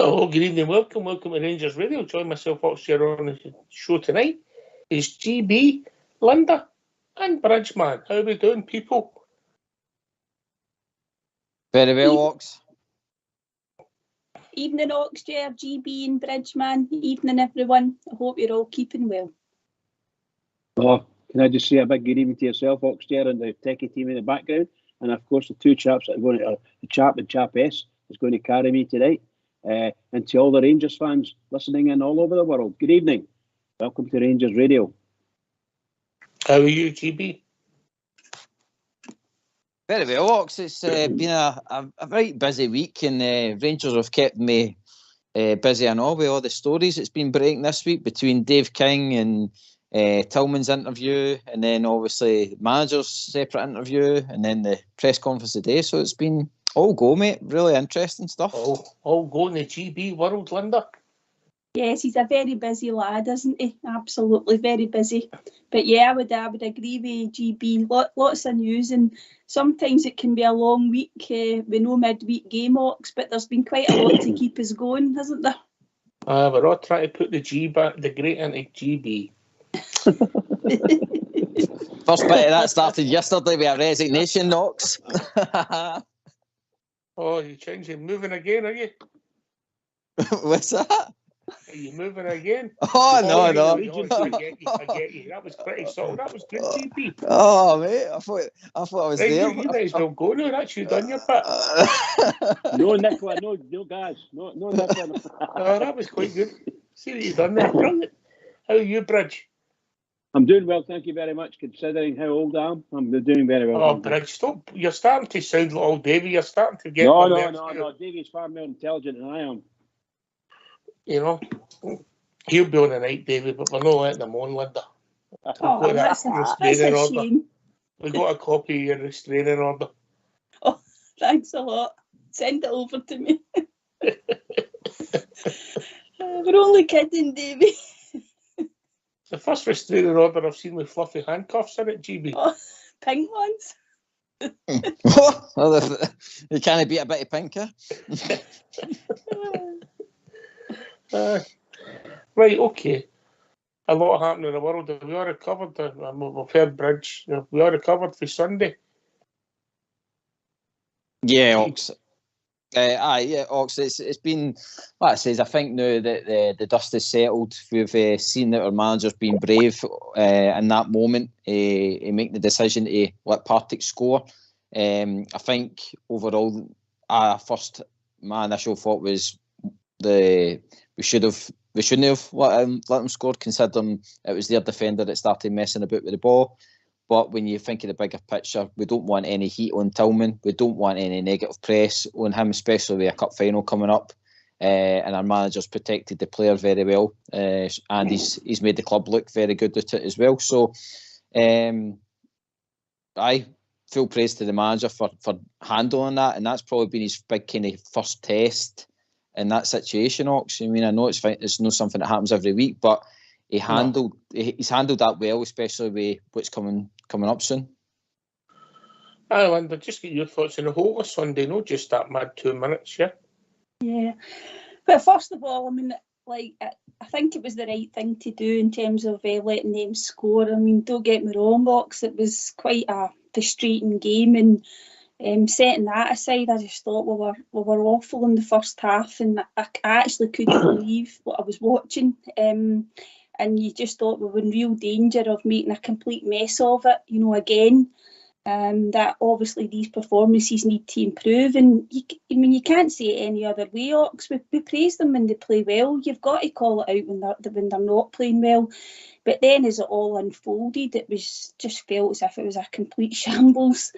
Hello, good evening, welcome to Rangers Radio. Join myself, Ox, here on the show tonight is GB, Linda and Bridgeman. How are we doing, people? Very well, Ox. Evening, Ox, GB and Bridgeman. Evening, everyone. I hope you're all keeping well. Oh, can I just say a big good evening to yourself, Ox, and the techie team in the background, and of course the two chaps that are going to, the chap and chap S is going to carry me tonight. And to all the Rangers fans listening in all over the world, good evening. Welcome to Rangers Radio. How are you, GB? Very well, Ox. It's been a very busy week, and Rangers have kept me busy and all with all the stories it's been breaking this week between Dave King and Tillman's interview, and then obviously manager's separate interview, and then the press conference today. So it's been all go, mate. Really interesting stuff. All go in the GB world, Linda. Yes, he's a very busy lad, isn't he? Absolutely very busy. But yeah, I would agree with GB. Lots of news, and sometimes it can be a long week with no midweek game, Ox, but there's been quite a lot to keep us going, hasn't there? We're all trying to put the great into GB. First bit of that started yesterday with a resignation, Ox. Oh, you're changing, moving again, are you? What's that? Are you moving again? Oh, no. I get you. That was pretty subtle. That was good, GB. Oh, mate, I thought I was right, there. You might as well go now. That's you done your bit. No Nicola, no guys, no Nicola. Oh, that was quite good. See what you've done there. Brilliant. How are you, Bridge? I'm doing well, thank you very much. Considering how old I am, I'm doing very well. Oh, Bridge, stop. You're starting to sound like old Davey. You're starting to get... No. Davey's far more intelligent than I am. You know, he'll be on the night, Davey, but we're not letting him on, Linda. Oh, that's a shame. We got a copy of your restraining order. Oh, thanks a lot. Send it over to me. We're only kidding, Davey. The first restraining order I've seen with fluffy handcuffs in it, GB. Oh, pink ones. What? You can't beat a bit of pink, huh? Right, okay. A lot happening in the world. We already covered we've heard Bridge. We already covered for Sunday. Yeah, Ox. Ox. It's been, like I says, I think now that the dust is settled, we've seen that our manager's been brave in that moment, make the decision to let Partick score. I think overall, my initial thought was we shouldn't have let them score, considering it was their defender that started messing about with the ball. But when you think of the bigger picture, we don't want any heat on Tillman. We don't want any negative press on him, especially with a cup final coming up. And our manager's protected the player very well, and he's made the club look very good at it as well. So, full praise to the manager for handling that, and that's probably been his big kind of first test in that situation, Ox. I mean, I know it's not something that happens every week, but he's handled that well, especially with what's coming up soon. Linda, just get your thoughts on the whole of Sunday, not just that mad 2 minutes, yeah? Yeah. But first of all, I mean, I think it was the right thing to do in terms of letting them score. I mean, don't get me wrong, Ox, it was quite a frustrating game, and setting that aside, I just thought we were awful in the first half, and I actually couldn't believe what I was watching. And you just thought we were in real danger of making a complete mess of it, again. That obviously these performances need to improve, and you can't say it any other way, Ox. We praise them when they play well. You've got to call it out when they're not playing well. But then as it all unfolded, it was just felt as if it was a complete shambles.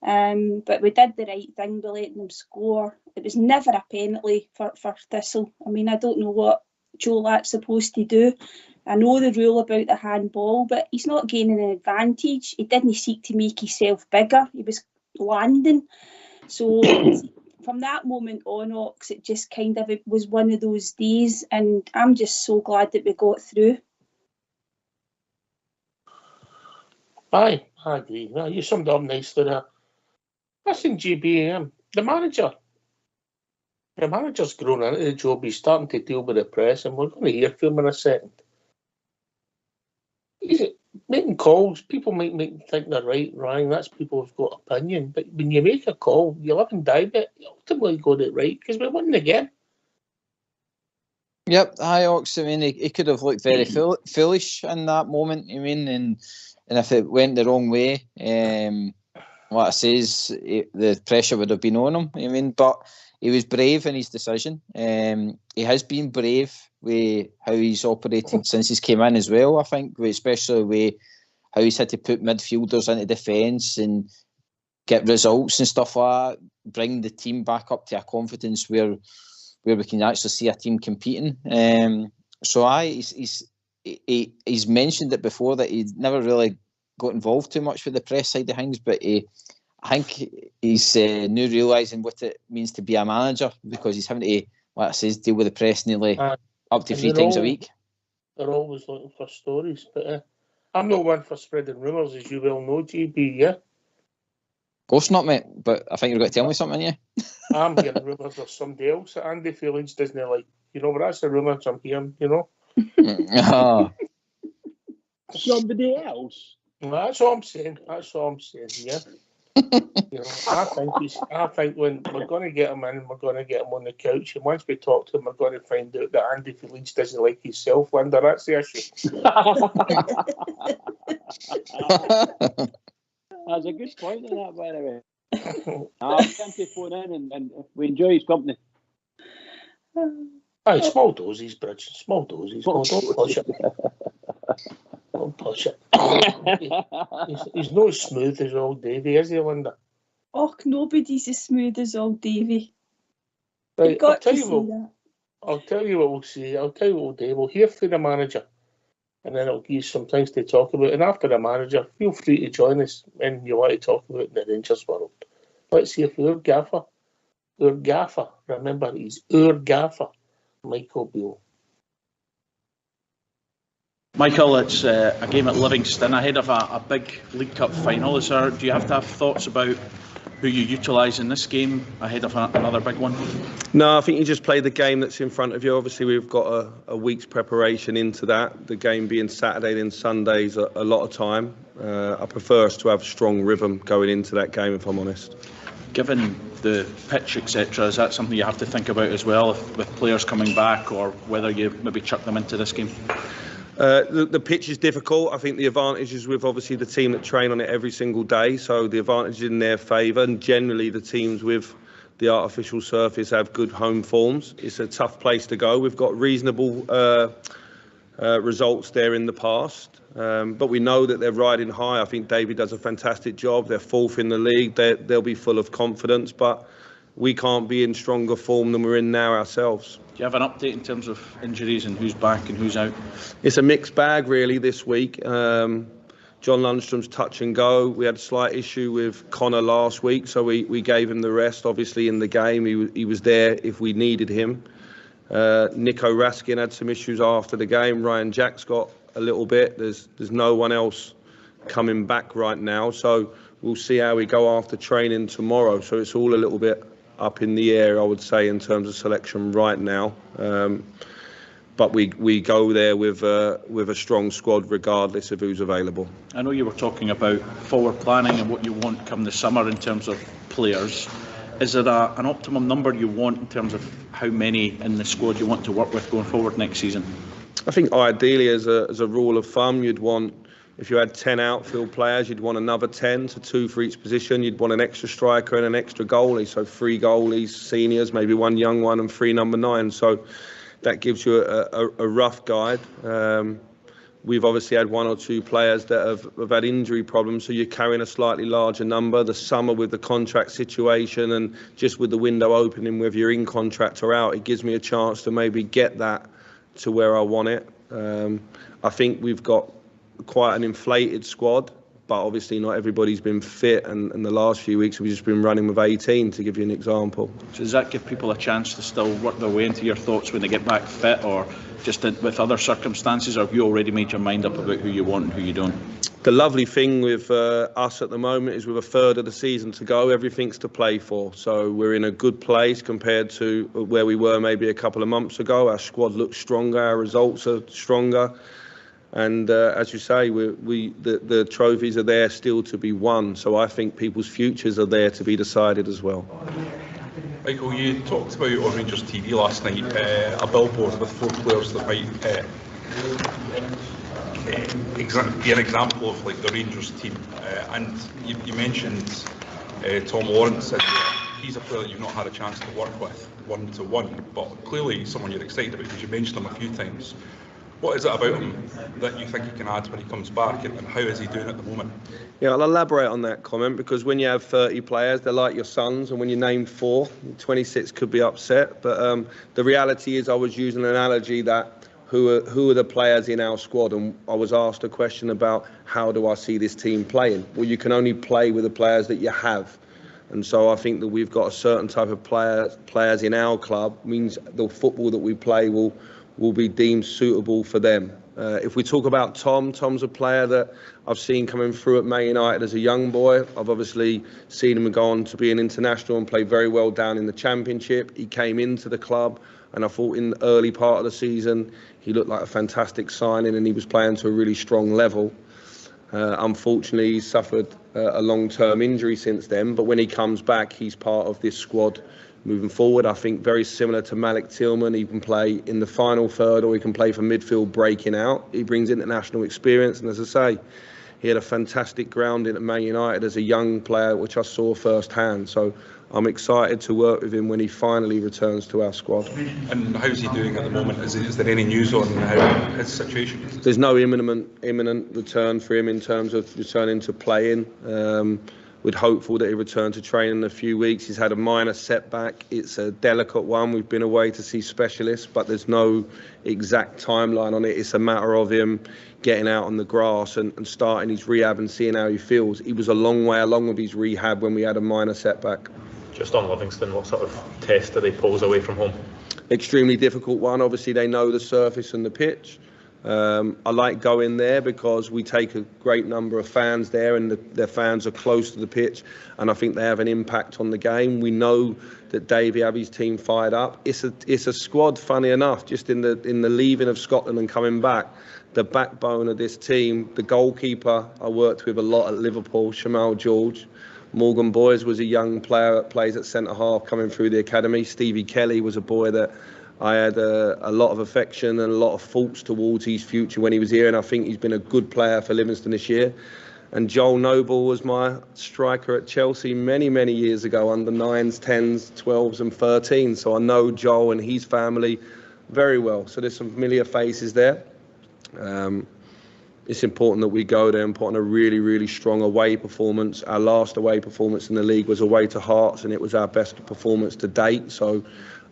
But we did the right thing by letting them score. It was never a penalty for Thistle. I mean, I don't know what Joe Latt's supposed to do. I know the rule about the handball, but he's not gaining an advantage. He didn't seek to make himself bigger. He was landing. So from that moment on, Ox, it just kind of it was one of those days, and I'm just so glad that we got through. Aye, I agree. Well, you summed up nicely there. Listen, GB, the manager, The manager's grown into the job. He's starting to deal with the press, and we're going to hear from him in a second. He's making calls. People might think they're right, wrong. That's people who've got opinion. But when you make a call, you live and die by it. You ultimately got it right because we won the game. Yep, Ox. I mean, he could have looked very foolish in that moment. I mean, and if it went the wrong way, what I says, the pressure would have been on him. I mean, but he was brave in his decision. He has been brave with how he's operated since he's came in as well. I think, especially with how he's had to put midfielders into defence and get results and stuff like that, bring the team back up to a confidence where we can actually see a team competing. He's mentioned it before that he never really got involved too much with the press side of things, but I think he's now realising what it means to be a manager, because he's having to, like I says, deal with the press nearly up to 3 times a week. They're always looking for stories, but I'm not one for spreading rumours, as you well know, GB, yeah? Of course not, mate, but I think you're going to tell me something, yeah? I'm hearing rumours of somebody else that Andy Feelings doesn't like. You know, but that's the rumours I'm hearing, you know? Somebody else? That's all I'm saying. Yeah. You know, I think when we're going to get him in, we're going to get him on the couch, and once we talk to him, we're going to find out that Andy Feelings doesn't like himself, Linda. That's the issue. That's a good point in that, by the way. I'm going to phone in and we enjoy his company. Aye, small doses, Bridge. Small doses. Don't push it. Don't push it. He's not as smooth as old Davy, is he, Linda? Oh, nobody's as smooth as old Davy. Right, I'll tell you what we'll see. I'll tell you what we'll do. We'll hear from the manager, and then it'll give you some things to talk about. And after the manager, feel free to join us when you want to talk about the Rangers world. Let's see if our gaffer, remember, he's our gaffer, Michael Beale. Michael, it's a game at Livingston ahead of a big League Cup final. Do you have to have thoughts about who you utilise in this game ahead of another big one? No, I think you just play the game that's in front of you. Obviously, we've got a week's preparation into that. The game being Saturday and Sunday's a lot of time. I prefer us to have a strong rhythm going into that game, if I'm honest. Given the pitch, etc., is that something you have to think about as well, with players coming back, or whether you maybe chuck them into this game? The pitch is difficult. I think the advantage is with obviously the team that train on it every single day, so the advantage is in their favour, and generally the teams with the artificial surface have good home forms. It's a tough place to go. We've got reasonable results there in the past, but we know that they're riding high. I think David does a fantastic job. They're 4th in the league. They'll be full of confidence, but we can't be in stronger form than we're in now ourselves. Do you have an update in terms of injuries and who's back and who's out? It's a mixed bag really this week. John Lundstrom's touch and go. We had a slight issue with Connor last week, so we gave him the rest. Obviously in the game he was there if we needed him. Nico Raskin had some issues after the game. Ryan Jack's got a little bit. There's no one else coming back right now, so we'll see how we go after training tomorrow. So it's all a little bit up in the air, I would say, in terms of selection right now. But we go there with a strong squad regardless of who's available. I know you were talking about forward planning and what you want come the summer in terms of players. Is there an optimum number you want in terms of how many in the squad you want to work with going forward next season? I think ideally, as a rule of thumb, you'd want, if you had 10 outfield players, you'd want another 10, so 2 for each position. You'd want an extra striker and an extra goalie, so 3 goalies, seniors, maybe 1 young one and 3 number 9. So that gives you a rough guide. We've obviously had 1 or 2 players that have had injury problems, so you're carrying a slightly larger number. The summer with the contract situation and just with the window opening, whether you're in contract or out, it gives me a chance to maybe get that to where I want it. I think we've got quite an inflated squad, but obviously not everybody's been fit, and in the last few weeks we've just been running with 18, to give you an example. So does that give people a chance to still work their way into your thoughts when they get back fit, or just with other circumstances, or have you already made your mind up about who you want and who you don't? The lovely thing with us at the moment is with a third of the season to go, everything's to play for. So we're in a good place compared to where we were maybe a couple of months ago. Our squad looks stronger, our results are stronger. And as you say, the trophies are there still to be won. So I think people's futures are there to be decided as well. Michael, you talked about on Rangers TV last night a billboard with 4 players that might be an example of like the Rangers team, and you mentioned Tom Lawrence, and he's a player that you've not had a chance to work with one-to-one, but clearly someone you're excited about because you mentioned him a few times. What is it about him that you think he can add when he comes back, and how is he doing at the moment? Yeah, I'll elaborate on that comment, because when you have 30 players, they're like your sons, and when you name 4, 26 could be upset. But the reality is, I was using an analogy that who are the players in our squad, and I was asked a question about how do I see this team playing. Well, you can only play with the players that you have. And so I think that we've got a certain type of players in our club, means the football that we play will be deemed suitable for them. If we talk about Tom's a player that I've seen coming through at Man United as a young boy. I've obviously seen him go on to be an international and play very well down in the Championship. He came into the club, and I thought in the early part of the season he looked like a fantastic signing, and he was playing to a really strong level. Unfortunately, he's suffered a long-term injury since then, but when he comes back, he's part of this squad moving forward. I think very similar to Malik Tillman, he can play in the final third, or he can play for midfield breaking out. He brings international experience, and as I say, he had a fantastic grounding at Man United as a young player, which I saw firsthand. So I'm excited to work with him when he finally returns to our squad. And how's he doing at the moment? Is there any news on how his situation is? There's no imminent return for him in terms of returning to playing. We're hopeful that he return to training in a few weeks. He's had a minor setback. It's a delicate one. We've been away to see specialists, but there's no exact timeline on it. It's a matter of him getting out on the grass and starting his rehab and seeing how he feels. He was a long way along with his rehab when we had a minor setback. Just on Livingston, what sort of test do they pose away from home? Extremely difficult one. Obviously, they know the surface and the pitch. I like going there because we take a great number of fans there, and their fans are close to the pitch, and I think they have an impact on the game. We know that Davey have his team fired up. It's a squad, funny enough, just in the leaving of Scotland and coming back, the backbone of this team, the goalkeeper I worked with a lot at Liverpool, Shamal George. Morgan Boys was a young player that plays at centre half coming through the academy. Stevie Kelly was a boy that I had a lot of affection and a lot of thoughts towards his future when he was here, and I think he's been a good player for Livingston this year. And Joel Noble was my striker at Chelsea many, many years ago, under 9s, 10s, 12s and 13s. So I know Joel and his family very well. So there's some familiar faces there. It's important that we go there and put on a really, really strong away performance. Our last away performance in the league was away to Hearts, and it was our best performance to date. So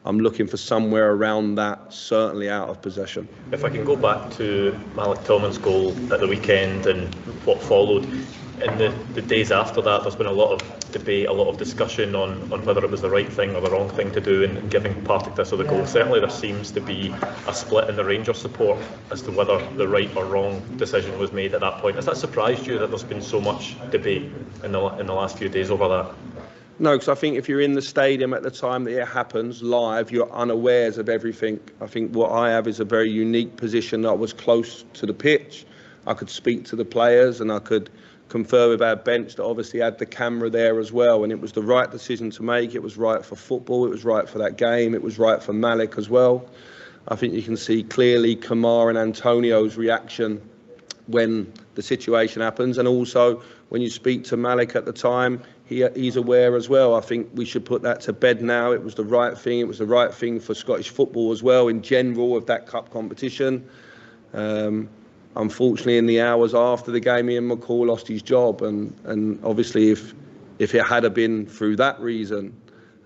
I'm looking for somewhere around that, certainly out of possession. If I can go back to Malik Tillman's goal at the weekend and what followed, in the days after that, there's been a lot of debate, a lot of discussion on whether it was the right thing or the wrong thing to do in giving Partick Thistle the goal. Certainly there seems to be a split in the Rangers support as to whether the right or wrong decision was made at that point. Has that surprised you that there's been so much debate in the last few days over that? No, because I think if you're in the stadium at the time that it happens live, you're unawares of everything. I think what I have is a very unique position that I was close to the pitch. I could speak to the players and I could confer with our bench that obviously had the camera there as well, and it was the right decision to make. It was right for football, it was right for that game, it was right for Malik as well. I think you can see clearly Kamar and Antonio's reaction when the situation happens, and also when you speak to Malik at the time, he's aware as well. I think we should put that to bed now. It was the right thing. It was the right thing for Scottish football as well in general of that cup competition. Unfortunately, in the hours after the game, Ian McCall lost his job, and obviously if it had been through that reason,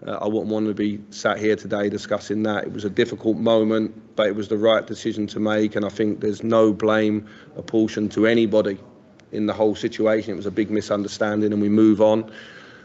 I wouldn't want to be sat here today discussing that. It was a difficult moment, but it was the right decision to make, and I think there's no blame apportioned to anybody in the whole situation. It was a big misunderstanding and we move on.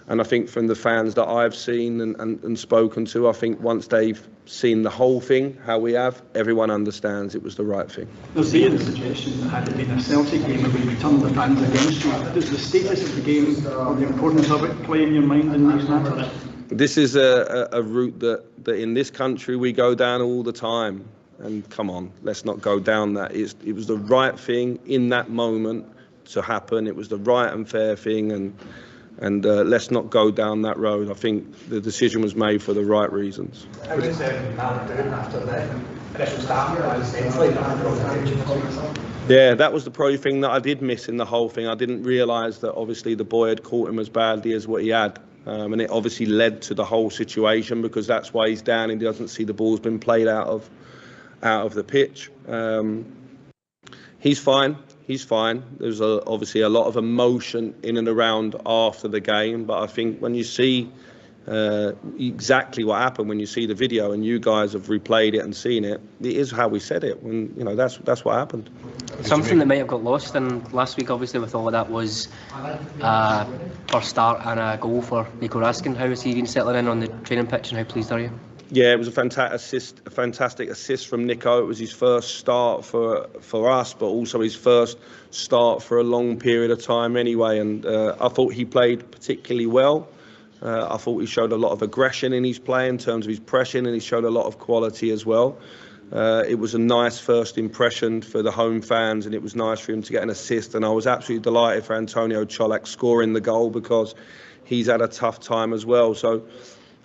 And I think from the fans that I've seen and spoken to, I think once they've seen the whole thing, how we have, everyone understands it was the right thing. There's been a suggestion that had it been a Celtic game where we turned the fans against you. Does the status of the game or the importance of it play in your mind in these matters? This is a route that in this country we go down all the time. And come on, let's not go down that. It was the right thing in that moment to happen. It was the right and fair thing, and let's not go down that road. I think the decision was made for the right reasons. How was Malik doing after the initial start? Yeah, that was the probably thing that I did miss in the whole thing. I didn't realise that obviously the boy had caught him as badly as what he had. And it obviously led to the whole situation, because that's why he's down and he doesn't see the ball's been played out of the pitch. He's fine. He's fine. There's obviously a lot of emotion in and around after the game, but I think when you see exactly what happened, when you see the video and you guys have replayed it and seen it, it is how we said it. When that's what happened. Something that might have got lost in last week, obviously, with all of that was first start and a goal for Nico Raskin. How has he been settling in on the training pitch, and how pleased are you? Yeah, it was a fantastic assist from Nico. It was his first start for us, but also his first start for a long period of time anyway. And I thought he played particularly well. I thought he showed a lot of aggression in his play in terms of his pressing, and he showed a lot of quality as well. It was a nice first impression for the home fans, and it was nice for him to get an assist. And I was absolutely delighted for Antonio Cholak scoring the goal, because he's had a tough time as well. So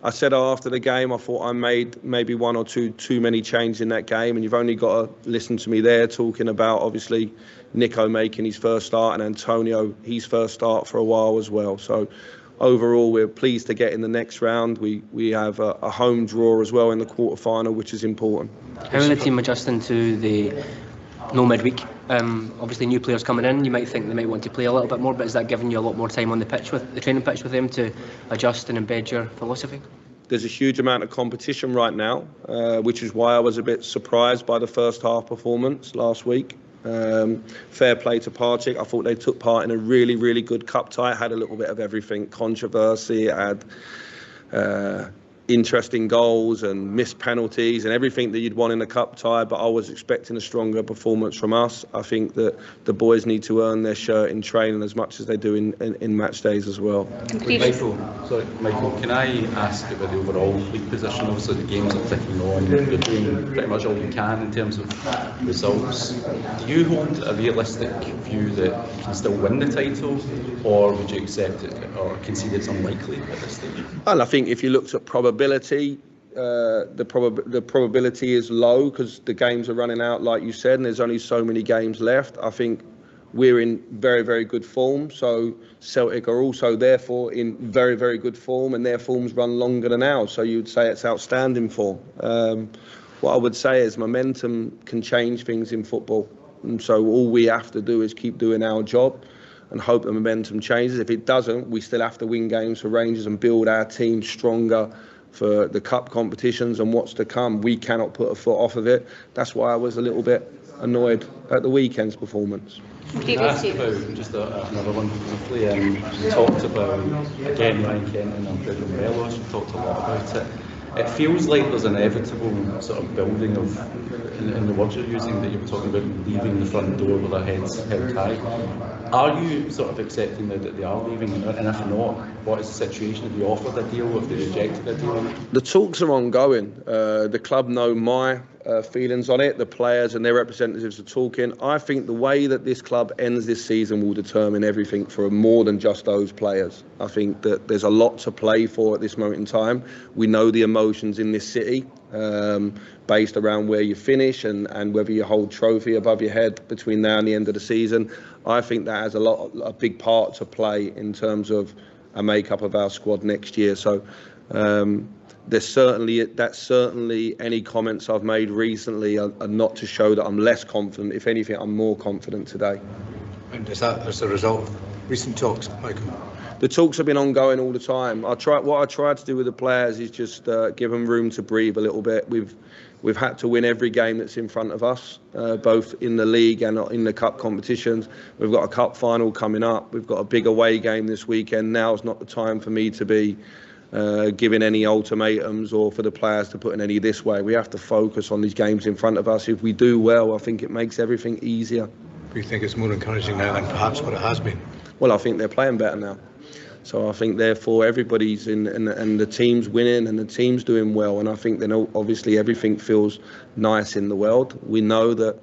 I said after the game, I thought I made maybe one or two too many changes in that game, and you've only got to listen to me there talking about obviously Nico making his first start and Antonio his first start for a while as well. So overall, we're pleased to get in the next round. We have a home draw as well in the quarter-final, which is important. How are the team adjusting to the no midweek? Obviously, new players coming in, you might think they might want to play a little bit more, but is that giving you a lot more time on the pitch, with the training pitch, with them to adjust and embed your philosophy? There's a huge amount of competition right now, which is why I was a bit surprised by the first half performance last week. Fair play to Partick. I thought they took part in a really, really good cup tie. It had a little bit of everything. Controversy, it had interesting goals and missed penalties and everything that you'd want in a cup tie, but I was expecting a stronger performance from us. I think that the boys need to earn their shirt in training as much as they do in match days as well. Michael, can I ask about the overall league position? Obviously the games are ticking on, you're doing pretty much all you can in terms of results. Do you hold a realistic view that you can still win the title, or would you accept it or concede it's unlikely at this stage? Well, I think if you looked at probability, the probability is low, because the games are running out, like you said, and there's only so many games left. I think we're in very, very good form, so Celtic are also therefore in very, very good form, and their forms run longer than ours, so you'd say it's outstanding form. What I would say is momentum can change things in football, and so all we have to do is keep doing our job and hope the momentum changes. If it doesn't, we still have to win games for Rangers and build our team stronger for the cup competitions and what's to come. We cannot put a foot off of it. That's why I was a little bit annoyed at the weekend's performance. Can I ask about just another one briefly? You talked about, again, Ryan Kent and Alfredo Morelos. You talked a lot about it. It feels like there's an inevitable sort of building of, in the words you're using, that you were talking about leaving the front door with their heads held high. Are you sort of accepting that they are leaving? And if not, what is the situation? Have you offered a deal? Have they rejected a deal? The talks are ongoing. The club know my feelings on it. The players and their representatives are talking. I think the way that this club ends this season will determine everything for more than just those players. I think that there's a lot to play for at this moment in time. We know the emotions in this city, based around where you finish and whether you hold trophy above your head between now and the end of the season. I think that has a big part to play in terms of a make-up of our squad next year. So that's certainly any comments I've made recently are not to show that I'm less confident. If anything, I'm more confident today. And is that as a result of recent talks, Michael? The talks have been ongoing all the time. What I tried to do with the players is just give them room to breathe a little bit. we've had to win every game that's in front of us, both in the league and in the cup competitions. We've got a cup final coming up. We've got a big away game this weekend. Now's not the time for me to be giving any ultimatums or for the players to put in any this way. We have to focus on these games in front of us. If we do well, I think it makes everything easier. Do you think it's more encouraging now than perhaps what it has been? Well, I think they're playing better now. So I think therefore everybody's in and the team's winning and the team's doing well. And I think then obviously everything feels nice in the world. We know that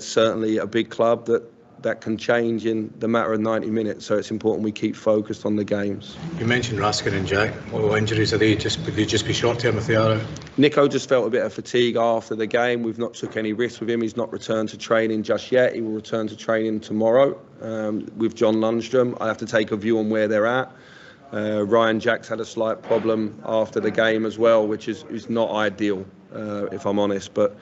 certainly a big club that can change in the matter of 90 minutes. So it's important we keep focused on the games. You mentioned Raskin and Jack. What injuries are they? Would they just be short term if they are out? Nico just felt a bit of fatigue after the game. We've not took any risks with him. He's not returned to training just yet. He will return to training tomorrow with John Lundstrom. I have to take a view on where they're at. Ryan Jack's had a slight problem after the game as well, which is not ideal, if I'm honest. But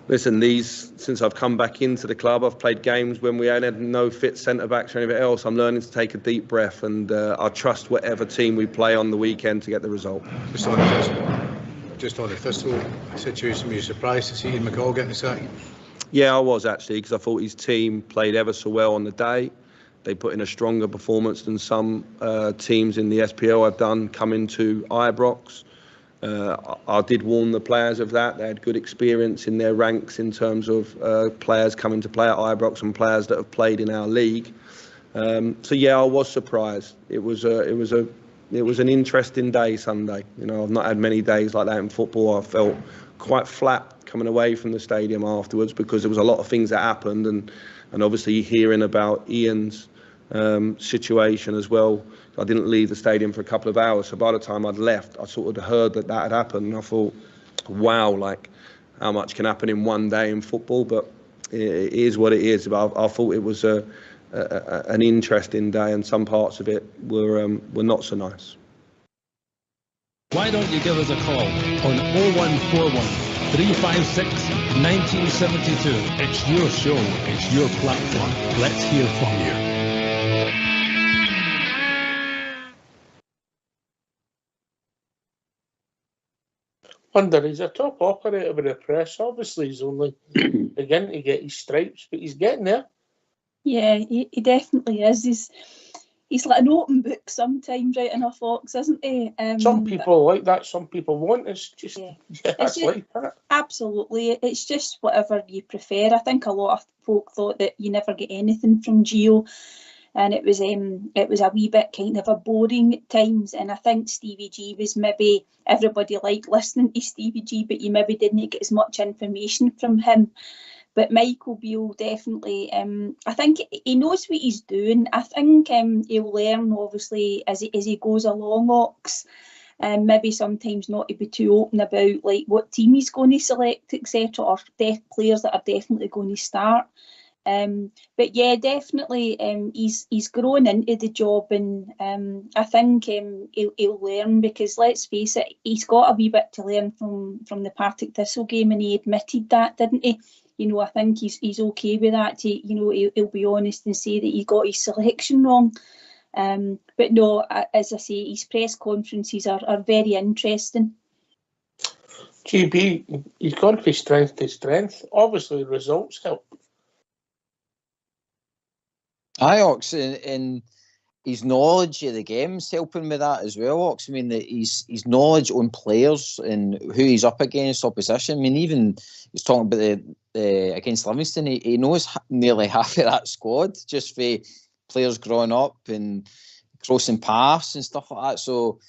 listen, since I've come back into the club, I've played games when we had no fit centre-backs or anything else. I'm learning to take a deep breath and I trust whatever team we play on the weekend to get the result. Just on the Thistle situation, were you surprised to see Ian McCall getting the sack? Yeah, I was actually, because I thought his team played ever so well on the day. They put in a stronger performance than some teams in the SPL have done coming to Ibrox. I did warn the players of that. They had good experience in their ranks in terms of players coming to play at Ibrox and players that have played in our league. So yeah, I was surprised. It was an interesting day Sunday. You know, I've not had many days like that in football. I felt quite flat coming away from the stadium afterwards because there was a lot of things that happened, and obviously hearing about Ian's situation as well. I didn't leave the stadium for a couple of hours, so by the time I'd left, I sort of heard that had happened, and I thought, wow, like how much can happen in one day in football? But it is what it is. But I thought it was an interesting day, and some parts of it were not so nice. Why don't you give us a call on 0141 356 1972? It's your show, it's your platform. Let's hear from you. Wonder, he's a top operator with the press. Obviously, he's only beginning to get his stripes, but he's getting there. Yeah, he definitely is. He's like an open book sometimes, right in a fox, isn't he? Some people like that, some people want. It's just, like that. Absolutely. It's just whatever you prefer. I think a lot of folk thought that you never get anything from Gio, and it was a wee bit kind of a boring at times. And I think Stevie G was maybe, everybody liked listening to Stevie G, but you maybe didn't get as much information from him. But Michael Beale definitely, I think he knows what he's doing. I think he'll learn, obviously, as he goes along, Ox. Maybe sometimes not to be too open about like what team he's going to select, etc., or players that are definitely going to start. But yeah, definitely he's grown into the job, and I think he'll learn, because let's face it, he's got a wee bit to learn from the Partick Thistle game, and he admitted that, didn't he? You know, I think he's okay with that. He'll be honest and say that he got his selection wrong. But no, as I say, his press conferences are very interesting. GB, he's gone from strength to strength. Obviously, the results help. Ox, and his knowledge of the game's helping with that as well, Ox. I mean, his knowledge on players and who he's up against, opposition. I mean, even he's talking about the against Livingston, he knows nearly half of that squad just for players growing up and crossing paths and stuff like that. So,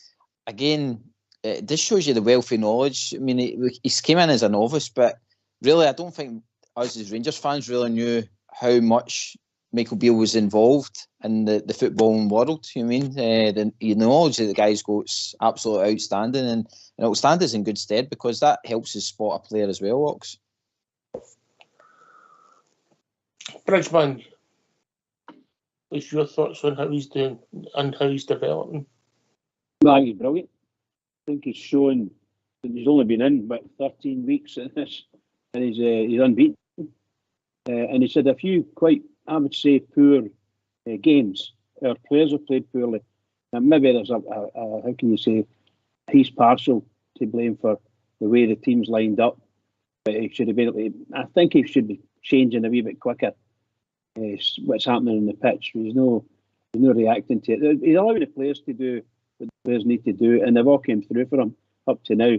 again, this shows you the wealth of knowledge. I mean, he's came in as a novice, but really, I don't think us as Rangers fans really knew how much Michael Beale was involved in the footballing world. You know what I mean? The knowledge that the guy's got is absolutely outstanding, and it'll stand us in good stead because that helps us spot a player as well, Ox. Bridgman, what's your thoughts on how he's doing and how he's developing? Well, he's brilliant. I think he's shown that he's only been in about 13 weeks in this, and he's unbeaten. And he's had a few quite, I would say, poor games. Our players have played poorly. And maybe there's how can you say, he's partial to blame for the way the team's lined up. But he should have been. I think he should be changing a wee bit quicker. What's happening on the pitch? There's no reacting to it. He's allowing the players to do what the players need to do, and they've all came through for him up to now.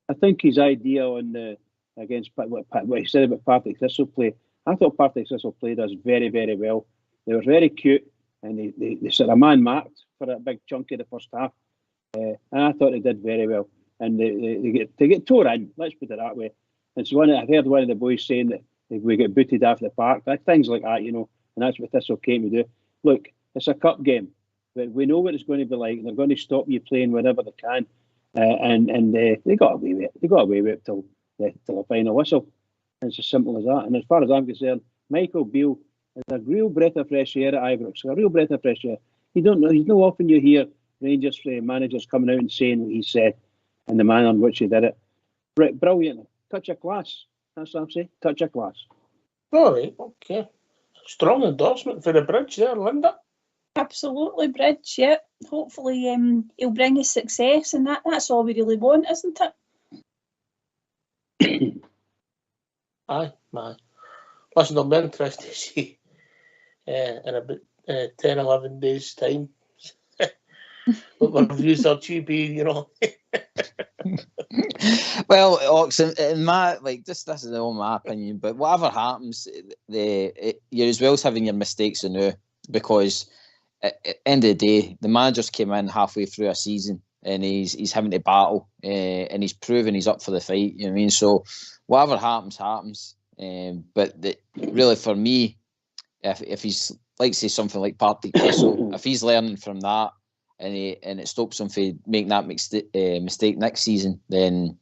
I think his idea on against what he said about Partick Thistle play, I thought Partick Thistle played us very, very well. They were very cute, and they sort of man marked for a big chunk of the first half. And I thought they did very well. And they get tore in, let's put it that way. And so I've heard one of the boys saying that we get booted off the park, things like that, and that's what Thistle came to do. Look, it's a cup game, but we know what it's going to be like. They're going to stop you playing whenever they can, and they got away with it. They got away with it till the final whistle. And it's as simple as that. And as far as I'm concerned, Michael Beale is a real breath of fresh air at Ibrox. A real breath of fresh air. You don't know. You know, often you hear Rangers managers coming out and saying what he said and the manner in which he did it. Brilliant. Touch of class. That's what I'm saying. Touch of class. All right. Okay. Strong endorsement for the Bridge there, Linda. Absolutely, Bridge. Yeah. Hopefully, he'll bring us success, and that's all we really want, isn't it? Aye, man. Listen, I'm interested to see in about 10, 11 days' time what my views are to be, Well, Ox, in my this is all my opinion, but whatever happens, you're as well as having your mistakes in there, because at the end of the day, the manager's came in halfway through a season and he's having to battle, and he's proven he's up for the fight. You know what I mean? So whatever happens. But really, for me, if he's say something like Partick Thistle, if he's learning from that, and it stops him from making that mistake next season, then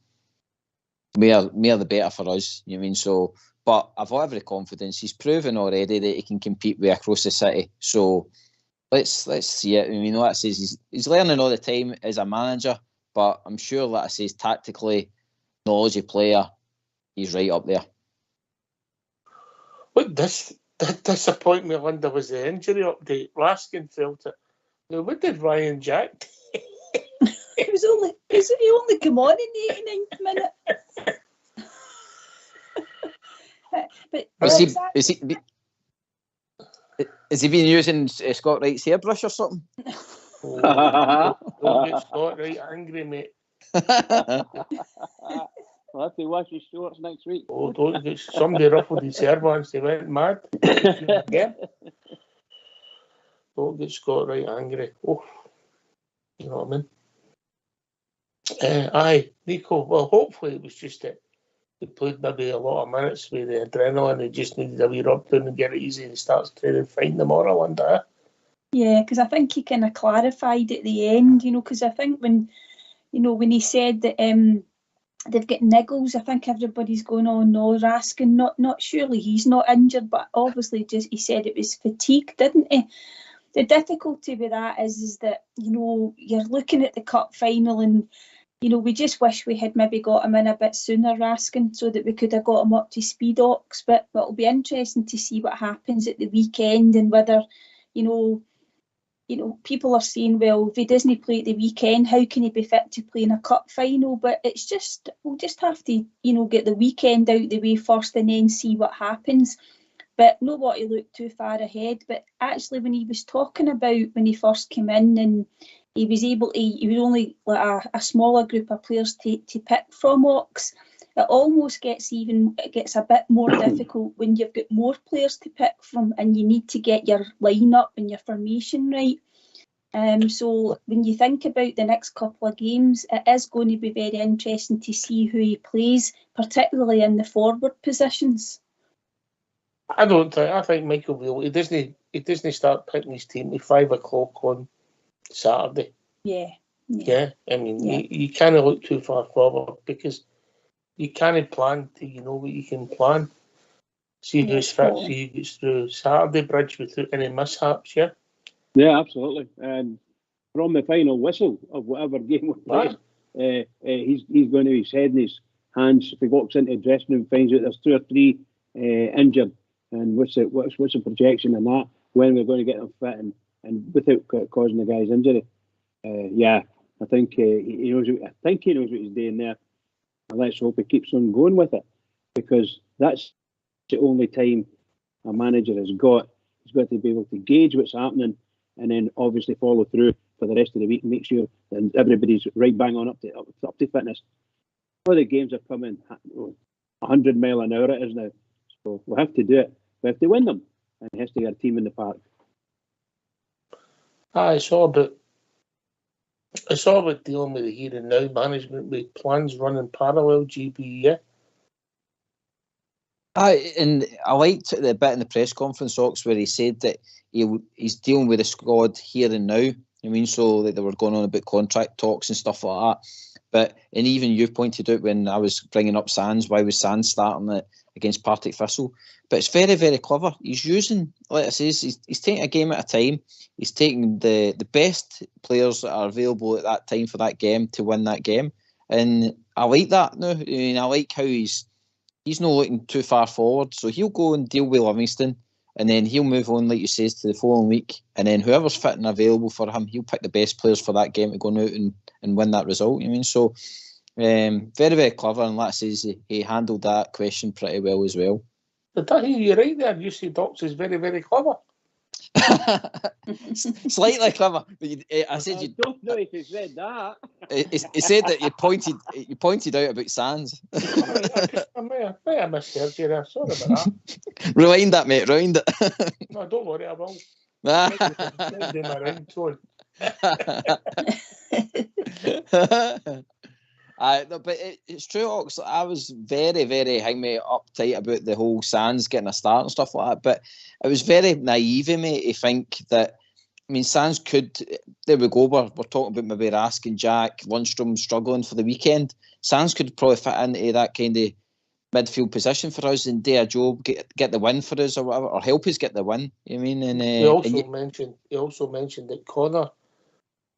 more the better for us. You know what I mean? So, but I've got every confidence. He's proven already that he can compete with across the city. So let's see it. I mean, like I says, he's learning all the time as a manager, but I'm sure, like I says, tactically, knowledge player, he's right up there. What that disappointed me, Linda, was the injury update. Raskin felt it. Now, what did Ryan Jack? He only come on in the 89th minute. But is he been using Scott Wright's hairbrush or something? Don't get Scott Wright angry, mate. I'll have to wash his shorts next week. Oh, don't get somebody ruffled his hair once, they went mad. Yeah. Don't get Scott Wright angry. Oh, you know what I mean? Aye, Nico. Well, hopefully it was just that they played maybe a lot of minutes with the adrenaline. They just needed a wee rub down and get it easy and start training fine tomorrow, and Yeah, because I think he kind of clarified at the end, because I think when he said that they've got niggles, I think everybody's going, oh no, Raskin, not surely he's not injured, but obviously just he said it was fatigue, didn't he? The difficulty with that is that, you're looking at the cup final and, we just wish we had maybe got him in a bit sooner, Raskin, so that we could have got him up to speed, Ox. But it'll be interesting to see what happens at the weekend and whether, people are saying, well, if he doesn't play at the weekend, how can he be fit to play in a cup final? But it's just, we'll just have to, get the weekend out the way first and then see what happens. But not want to look too far ahead. But actually, when he was talking about when he first came in and he was only like a smaller group of players to pick from, Ox, it almost gets a bit more difficult when you've got more players to pick from and you need to get your lineup and your formation right. So when you think about the next couple of games, it is going to be very interesting to see who he plays, particularly in the forward positions. I think Michael Beale, he doesn't start picking his team at 5 o'clock on Saturday. Yeah. I mean, you can't look too far forward because you can't plan to, what you can plan. See who's fit, see who gets through Saturday Bridge without any mishaps, yeah? Yeah, absolutely. And from the final whistle of whatever game we're playing, he's going to be his head in his hands. If he walks into the dressing room, finds out there's 2 or 3 injured, and what's the projection on that, when we're going to get them fit and without causing the guy's injury. I think he knows. I think he knows what he's doing there. And let's hope he keeps on going with it, because that's the only time a manager has got. He's got to be able to gauge what's happening and then obviously follow through for the rest of the week and make sure that everybody's right bang on up to fitness. All the games are coming 100 mile an hour it is now. So we'll have to do it. We have to win them, and it has to get a team in the park. It's all about dealing with the here and now management with plans running parallel, GB, yeah. And I liked the bit in the press conference, Ox, where he said that he's dealing with the squad here and now. I mean, so that they were going on about contract talks and stuff like that. But, and even you pointed out when I was bringing up Sands, why was Sands starting it against Partick Thistle? But it's very, very clever. He's using, like I say, he's taking a game at a time. He's taking the best players that are available at that time for that game to win that game. And I like that now. I mean, I like how he's not looking too far forward. So he'll go and deal with Livingston, and then he'll move on, like you says, to the following week. And then whoever's fit and available for him, he'll pick the best players for that game to go out and win that result. I mean, so very, very clever. And like I says, he handled that question pretty well as well. Did I hear you right there? You said Docs is very, very clever. Slightly clever, but I said I don't know if he said that. He said that you pointed out about Sands. I may have misheard you there. Sorry about that. Rewind that, mate. Rewind it. No, don't worry, I will. I'll do my ringtone. No, but it's true, Ox. I was very, very uptight about the whole Sands getting a start and stuff like that. But it was very naive of me to think that. I mean, Sands could. There we go. We're talking about maybe Rask and Jack, Lundstrom struggling for the weekend. Sands could probably fit into that kind of midfield position for us and do a job, get the win for us or whatever, or help us get the win. You mean? And he also mentioned that Connor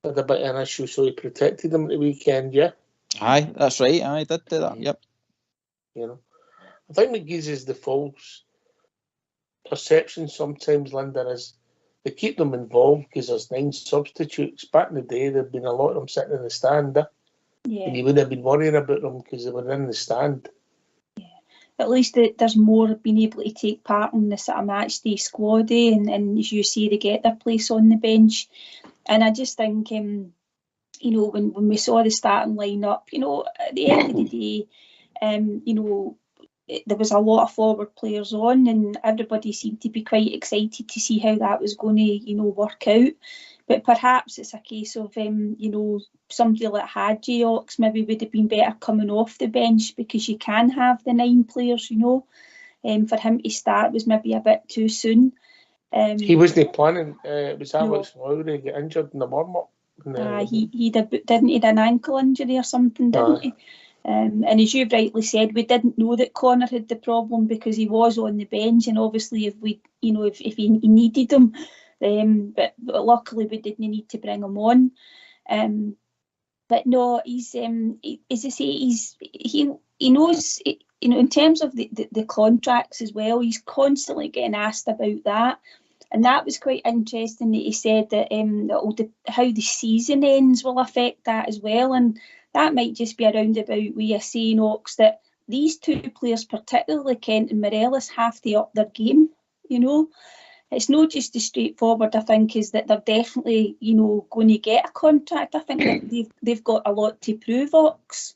had a bit of an issue, so he protected him at the weekend. Yeah. Aye, that's right. I did do that. Yep. You know, I think what gives us the false perception sometimes, Linda, is they keep them involved because there's 9 substitutes. Back in the day, there'd been a lot of them sitting in the stand, yeah, and you wouldn't have been worrying about them because they were in the stand. Yeah, at least there's more being able to take part in the sort of match day squad, and as you say, they get their place on the bench. And I just think, you know, when we saw the starting lineup, you know, at the end of the day, you know, there was a lot of forward players on, and everybody seemed to be quite excited to see how that was going to, you know, work out. But perhaps it's a case of, you know, somebody like Hadji Ox maybe would have been better coming off the bench, because you can have the 9 players, you know. For him to start was maybe a bit too soon. He wasn't planning. It was Alex Lowry get injured in the warm-up. He didn't he had an ankle injury or something, didn't he? And as you rightly said, we didn't know that Connor had the problem because he was on the bench, and obviously if we, you know, if he needed him, but luckily we didn't need to bring him on. But no, he's as I say, he knows, you know, in terms of the contracts as well. He's constantly getting asked about that. And that was quite interesting that he said that how the season ends will affect that as well. And that might just be a roundabout way of saying, Ox, that these 2 players, particularly Kent and Morelos, have to up their game. You know, it's not just as straightforward, I think, is that they're definitely, you know, going to get a contract. I think that they've got a lot to prove, Ox.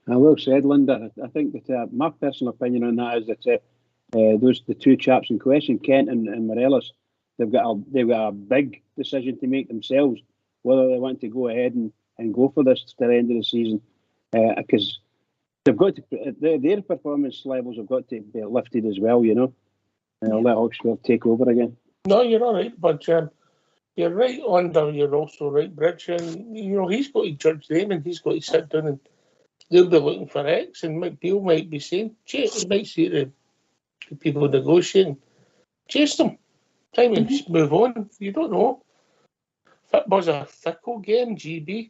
Well said, Linda. I think that my personal opinion on that is that the 2 chaps in question, Kent and Morelos, they've got a big decision to make themselves, whether they want to go ahead and go for this to the end of the season, because they've got to, their performance levels have got to be lifted as well, you know. And I'll let Oxford take over again. No, you're all right, but you're right, Linda. You're also right, Bridge. And you know, he's got to judge them, and he's got to sit down and they'll be looking for X, and Beale might be saying, he might say to the people negotiating, chase them, time to move on. You don't know. Football's a fickle game, GB.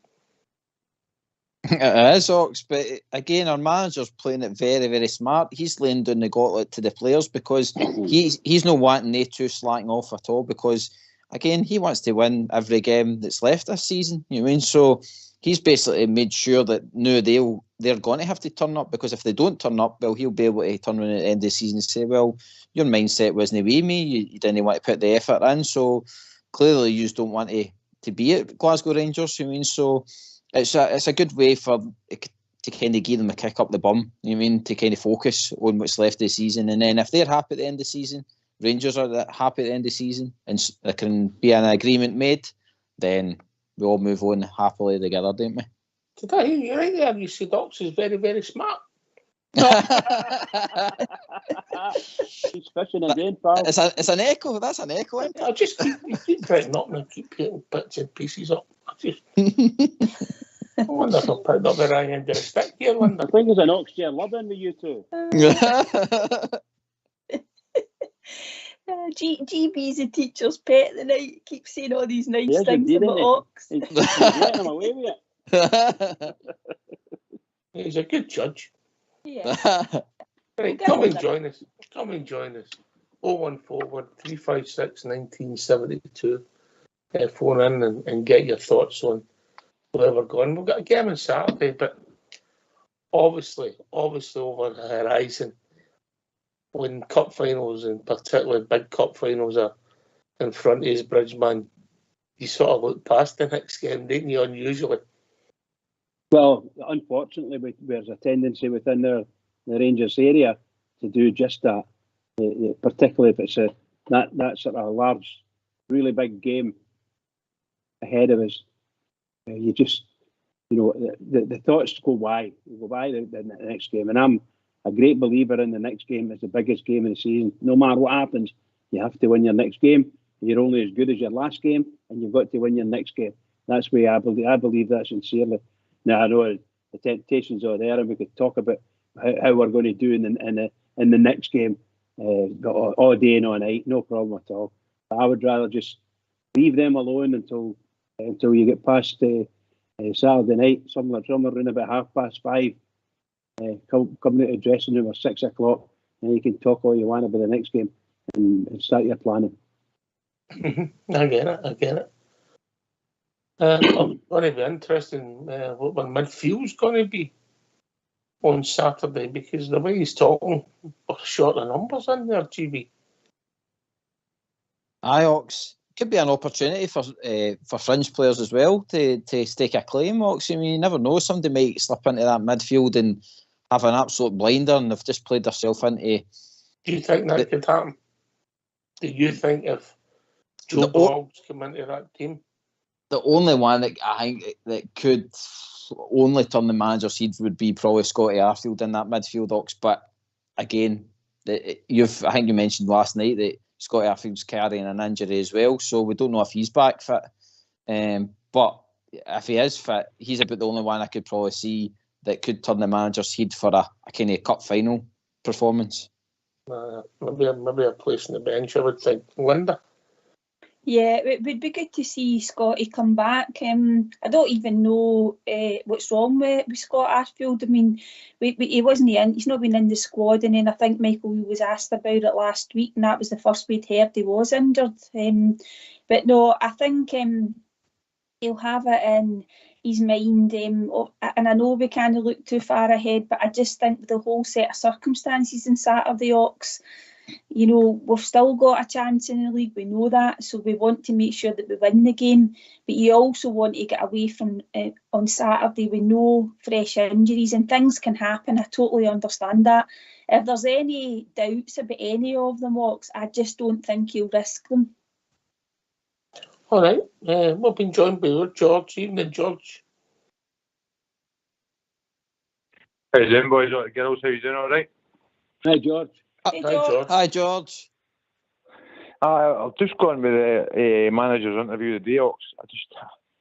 It is, Ox, but again, our manager's playing it very, very smart. He's laying down the gauntlet to the players because he's not wanting they 2 slacking off at all, because again, he wants to win every game that's left this season. You know what I mean? So he's basically made sure that no, they're going to have to turn up, because if they don't turn up, well, he'll be able to turn around at the end of the season and say, well, your mindset wasn't with me. You didn't want to put the effort in. So clearly you just don't want to be at Glasgow Rangers. You know what I mean? So it's a good way to kind of give them a kick up the bum. You know what I mean? To kind of focus on what's left of the season. And then if they're happy at the end of the season, Rangers are happy at the end of the season, and there can be an agreement made, then we all move on happily together, don't we? Did I hear you right there? You said Ox is very, very smart. He's fishing again, pal. It's an echo. That's an echo. Isn't it? I'll just keep writing up and keep putting bits and pieces up. I wonder if I'll put up the right end of the stick here. I think there's an Oxshire loving with you two. GB's a teacher's pet tonight. Keeps saying all these nice things about Ox. He's letting him away with it. He's a good judge. Yeah. Right, come and join us. 0141 356 1972. Phone in and get your thoughts on where we're going. We've got a game on Saturday, but obviously over the horizon, when cup finals, and particularly big cup finals, are in front of his Bridgeman, you sort of look past the next game, didn't you, unusually? Well, unfortunately, there's a tendency within the Rangers area to do just that, particularly if it's that sort of large, really big game ahead of us. You just, the thoughts go by the next game. And I'm a great believer in the next game as the biggest game of the season. No matter what happens, you have to win your next game. You're only as good as your last game, and you've got to win your next game. That's where I believe that sincerely. Now, I know the temptations are there, and we could talk about how we're going to do in the next game all day and all night. No problem at all. But I would rather just leave them alone until you get past Saturday night, somewhere around about 5:30. Come to the dressing room at 6 o'clock, and you can talk all you want about the next game and start your planning. I get it. It's going to be interesting what my midfield's going to be on Saturday, because the way he's talking, we're short of numbers in there, GB. Ox, could be an opportunity for fringe players as well to stake a claim, Ox. I mean, you never know. Somebody might slip into that midfield and have an absolute blinder, and they've just played themselves into... Do you think that could happen? Do you think if Joe Bloggs come into that team? The only one that I think that could only turn the manager's head would be probably Scotty Arfield in that midfield, Ox. But again, I think you mentioned last night that Scotty Arfield's carrying an injury as well, so we don't know if he's back fit. But if he is fit, he's about the only one I could probably see that could turn the manager's head for a kind of cup final performance. Maybe a place on the bench, I would think. Linda? Yeah, it would be good to see Scotty come back. I don't even know what's wrong with Scott Arfield. I mean, he wasn't in. He's not been in the squad, and then I think Michael was asked about it last week, and that was the first we'd heard he was injured. But no, I think he'll have it in his mind. And I know we can't look too far ahead, but I just think the whole set of circumstances in Saturday, Ox. We've still got a chance in the league, we know that, so we want to make sure that we win the game, but you also want to get away from on Saturday with no fresh injuries, and things can happen. I totally understand that. If there's any doubts about any of them, Ox, I just don't think you'll risk them. All right, we've been joined by George. Evening, George. How you doing, boys? Girls, how you doing? All right? Hi, George. Hey, George. Hi, George. I'll just go on with the manager's interview today, Ox.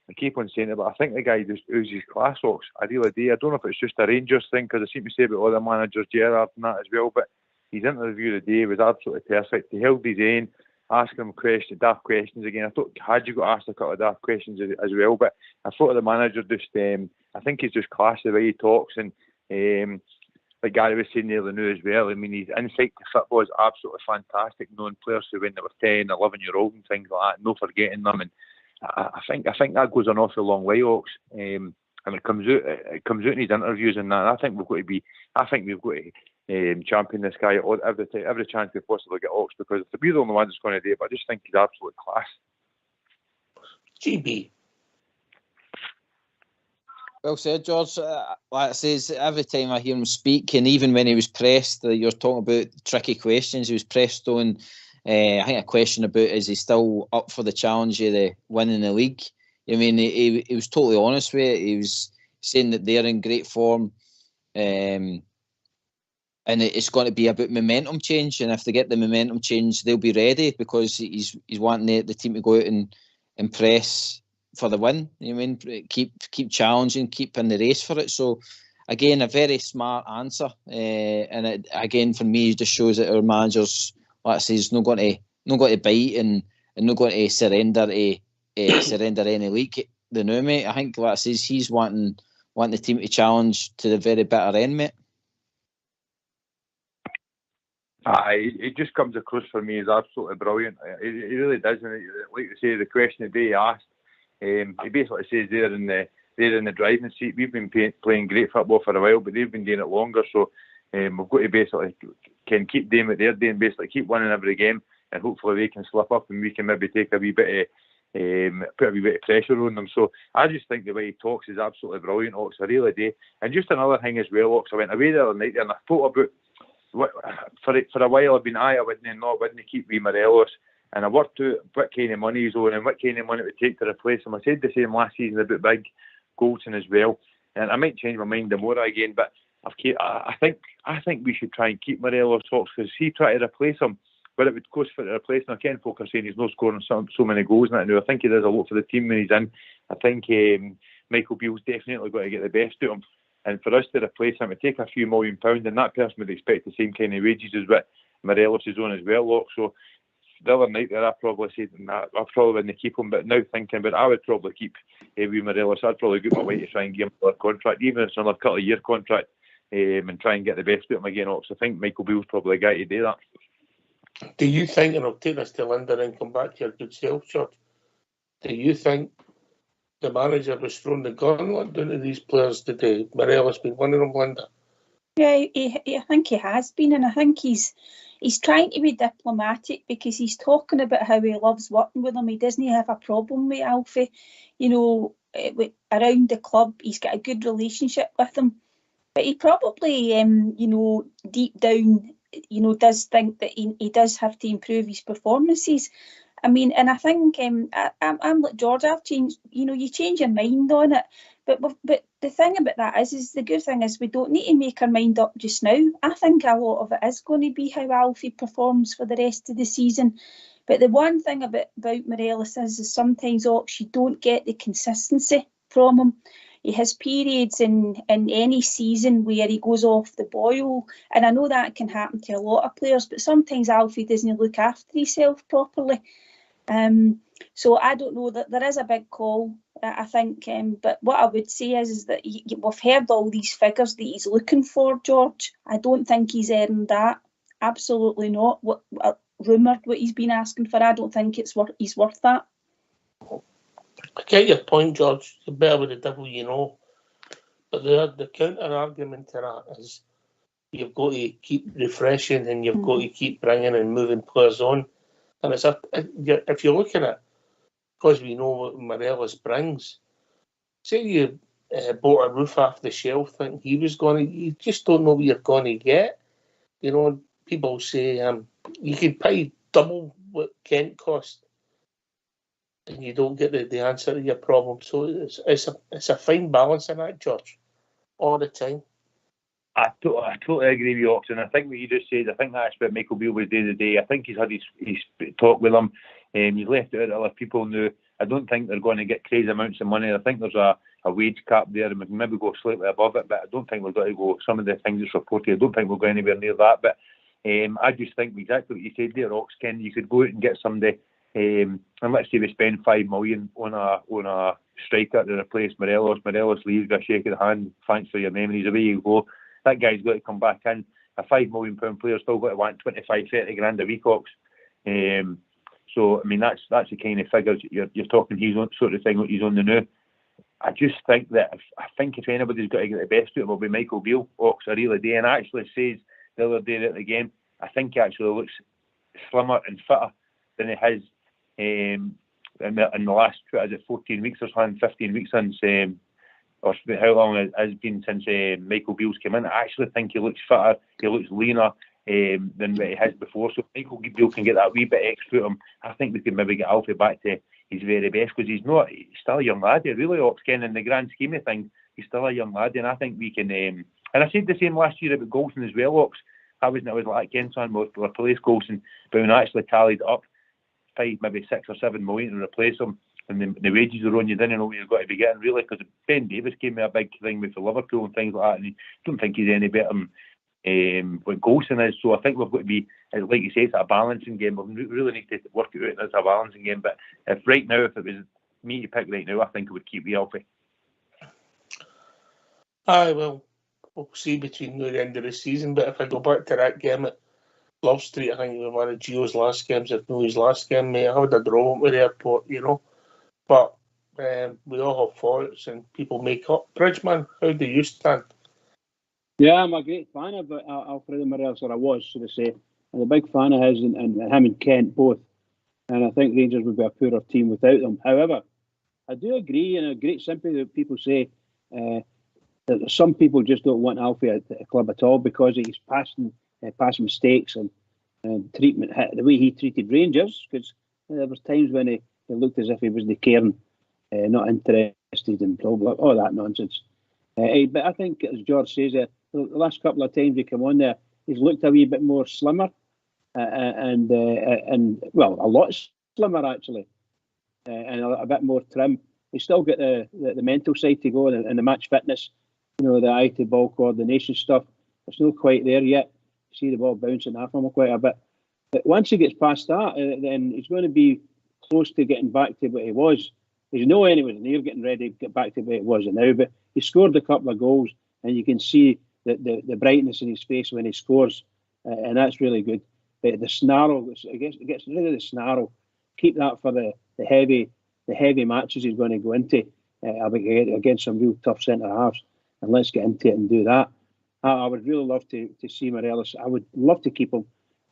I keep on saying it, but I think the guy just oozes class, Ox. I really do. I don't know if it's just a Rangers thing, because I seem to say about all the managers, Gerrard and that as well, but his interview today was absolutely perfect. He held his own, asking him daft questions again. I thought Hadji got asked a couple of daft questions as well, but I thought the manager just, I think he's just class the way he talks, and like Gary was saying the other night as well, I mean, his insight to football is absolutely fantastic, knowing players who when they were 10, 11-year-old and things like that, no forgetting them. And I think that goes an awful long way, Ox. And it comes out in his interviews and that. I think we've got to champion this guy every chance we possibly get, Ox, because we're the only ones that's going to do it. But I just think he's absolute class. GB. Well said, George. Like I says, every time I hear him speak, and even when he was pressed, you're talking about tricky questions. He was pressed on, I think, a question about is he still up for the challenge of the winning the league. I mean, he was totally honest with it. He was saying that they're in great form, and it's going to be about momentum change. And if they get the momentum change, they'll be ready, because he's wanting the team to go out and press for the win. You mean, keep challenging, keep in the race for it. So again, a very smart answer, and it, again, for me, it just shows that our managers, like I say, is not going to bite and not going to surrender any league. The new mate, I think, like I say, he's wanting the team to challenge to the very bitter end, mate. It just comes across for me as absolutely brilliant. It really does. And like I say, the question that he asked, he basically says they're in the driving seat. We've been playing great football for a while, but they've been doing it longer. So we've got to basically can keep doing what they're doing, basically keep winning every game, and hopefully they can slip up and we can maybe take a wee bit of put a wee bit of pressure on them. So I just think the way he talks is absolutely brilliant, Ox. I really do. And just another thing as well, Ox, I went away the other night there and I thought about for a while I've been I wouldn't keep wee Morelos. And I worked out what kind of money he's on and what kind of money it would take to replace him. I said the same last season about Big Goldson as well. And I might change my mind tomorrow again, but I think we should try and keep Morelos, because he tried to replace him, but it would cost for the replacement. I can't focus saying he's not scoring so many goals now. I think he does a lot for the team when he's in. I think Michael Beale's definitely got to get the best out of him. And for us to replace him, it would take a few £1 million, and that person would expect the same kind of wages as what Morelos is on as well, Lock. So the other night there, I probably said, I probably wouldn't keep him, but now thinking about it, I would probably keep wee Morelos. I'd probably give my way to try and give him another contract, even if it's another couple of year contract, and try and get the best out of him again, Ox. I think Michael Beale's probably a guy to do that. Do you think, and I'll take this to Linda and come back to your good self, George, do you think the manager was throwing the gauntlet down to these players today? Morelos been one of them, Linda? Yeah, I think he has been, and I think he's trying to be diplomatic, because he's talking about how he loves working with him. He doesn't have a problem with Alfie. You know, around the club, he's got a good relationship with him. But he probably, deep down, does think that he does have to improve his performances. I mean, and I think I'm like George. I've changed. You change your mind on it. But the thing about that is the good thing is we don't need to make our mind up just now. I think a lot of it is going to be how Alfie performs for the rest of the season. But the one thing about Morelos is sometimes, Ox, you don't get the consistency from him. He has periods in any season where he goes off the boil. And I know that can happen to a lot of players, but sometimes Alfie doesn't look after himself properly. So I don't know, that there is a big call, I think. But what I would say is that we've heard all these figures that he's looking for, George. I don't think he's earned that. Absolutely not. Rumoured what he's been asking for. I don't think he's worth that. I get your point, George. The better with the devil you know. But the counter argument to that is you've got to keep refreshing and you've got to keep bringing and moving players on. And if you look at it, because we know what Morelos brings, say you bought a roof off the shelf thinking he was going to, you just don't know what you're going to get. People say you can pay double what Kent cost and you don't get the answer to your problem. So it's a fine balance in that, George, all the time. I totally agree with you, Ox, and I think what you just said, I think that's what Michael Beale was doing today. I think he's had his talk with him. He's left it out to other people now. I don't think they're going to get crazy amounts of money. I think there's a wage cap there, and we can maybe go slightly above it, but I don't think we're going to go some of the things that's reported. I don't think we'll go anywhere near that. But I just think exactly what you said there, Ox, Ken. You could go out and get somebody, and let's say we spend $5 million on a striker to replace Morelos. Morelos leaves, got a shake of the hand, thanks for your name, and he's away you go. that guy's got to come back in. A £5 million player still got to want 25, 30 grand a week, Ox. So I mean that's the kind of figures you're talking. He's on sort of thing that he's on the new. I just think that if anybody's got to get the best out of him, it'll be Michael Beale, Ox. I really do. And I actually says the other day at the game, I think he actually looks slimmer and fitter than he has in the last 14 weeks or something, 15 weeks since or how long it has been since Michael Beale's come in. I actually think he looks fitter, he looks leaner than what he has before. So if Michael Beale can get that wee bit extra out of him, I think we could maybe get Alfie back to his very best, because he's still a young lad. He really, Oxken, in the grand scheme of things, he's still a young lad, and I think we can. And I said the same last year about Golson as well, Ox. I was like Kenson was to replace Golson, but when I actually tallied up 5, maybe 6 or 7 million to replace him, and the wages are on, you didn't know what you've got to be getting, really, because Ben Davis gave me a big thing with Liverpool and things like that, and I don't think he's any better than what Golson is. So I think we've got to be, like you say, it's a balancing game. We really need to work it out as a balancing game. But if it was me to pick right now, I think I would keep the Alfie. Aye, well, we'll see between now and the end of the season. But if I go back to that game at Love Street, I think it was one of Gio's last games, if not his last game, mate. I would have drawn with the airport, you know. But we all have faults and people make up. Bridgeman, how do you stand? Yeah, I'm a great fan of Alfredo Morelos, or I was, should I say. I'm a big fan of his and him and Kent both. And I think Rangers would be a poorer team without them. However, I do agree, and a great sympathy that people say that some people just don't want Alfie at the club at all because of his past mistakes and treatment, the way he treated Rangers, because there was times when he looked as if he wasn't caring, not interested in blah, blah, all that nonsense. But I think, as George says, the last couple of times he come on there, he's looked a wee bit more slimmer, and well, a lot slimmer actually, and a bit more trim. He's still got the mental side to go and the match fitness, you know, the eye to ball coordination stuff. It's not quite there yet. You see the ball bouncing off him quite a bit. But once he gets past that, then he's going to be close to getting back to what he was. He's no anywhere near getting ready to get back to what it was now, but he scored a couple of goals, and you can see the brightness in his face when he scores, and that's really good. The snarl, it gets rid of the snarl. Keep that for the heavy matches he's going to go into against some real tough centre halves, and let's get into it and do that. I would really love to see Morelos. I would love to keep him.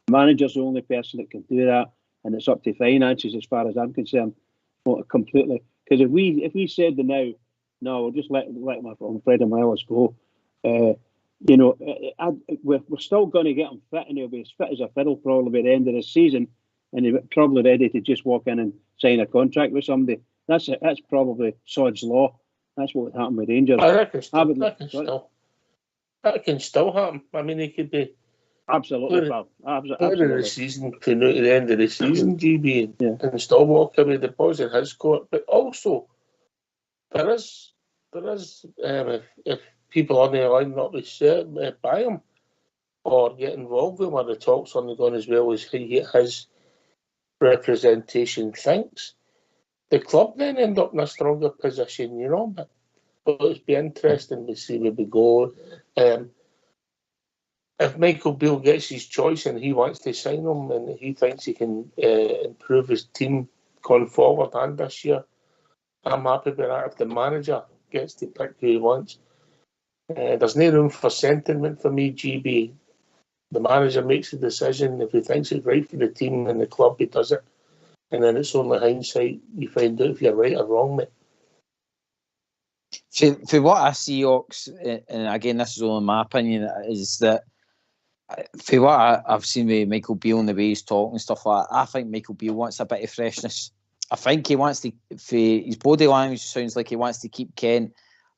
The manager's the only person that can do that, and it's up to finances as far as I'm concerned, completely. Because if we said no, we'll just let my friend Fred and Morelos go. You know, we're still going to get him fit, and he'll be as fit as a fiddle probably by the end of the season, and he'll be probably ready to just walk in and sign a contract with somebody. That's probably sod's law. That's what would happen with Rangers. That can still happen. I mean, he could be absolutely pal. Absolutely. The season to the end of the season, GB, and still walk away deposit his court. But also, there is if people on the line not be set by him or get involved with him, or the talks on the gun as well as his representation thinks, the club then end up in a stronger position, you know. But it'll be interesting to see where we go. If Michael Beale gets his choice and he wants to sign him and he thinks he can improve his team going forward and this year, I'm happy with that. If the manager gets to pick who he wants, there's no room for sentiment for me, GB. The manager makes a decision. If he thinks it's right for the team and the club, he does it. And then it's only hindsight. You find out if you're right or wrong, mate. For what I see, Ox, and again, this is only my opinion, is that for what I've seen with Michael Beale and the way he's talking and stuff like that, I think Michael Beale wants a bit of freshness. I think he wants to, for his body language sounds like he wants to keep Kent,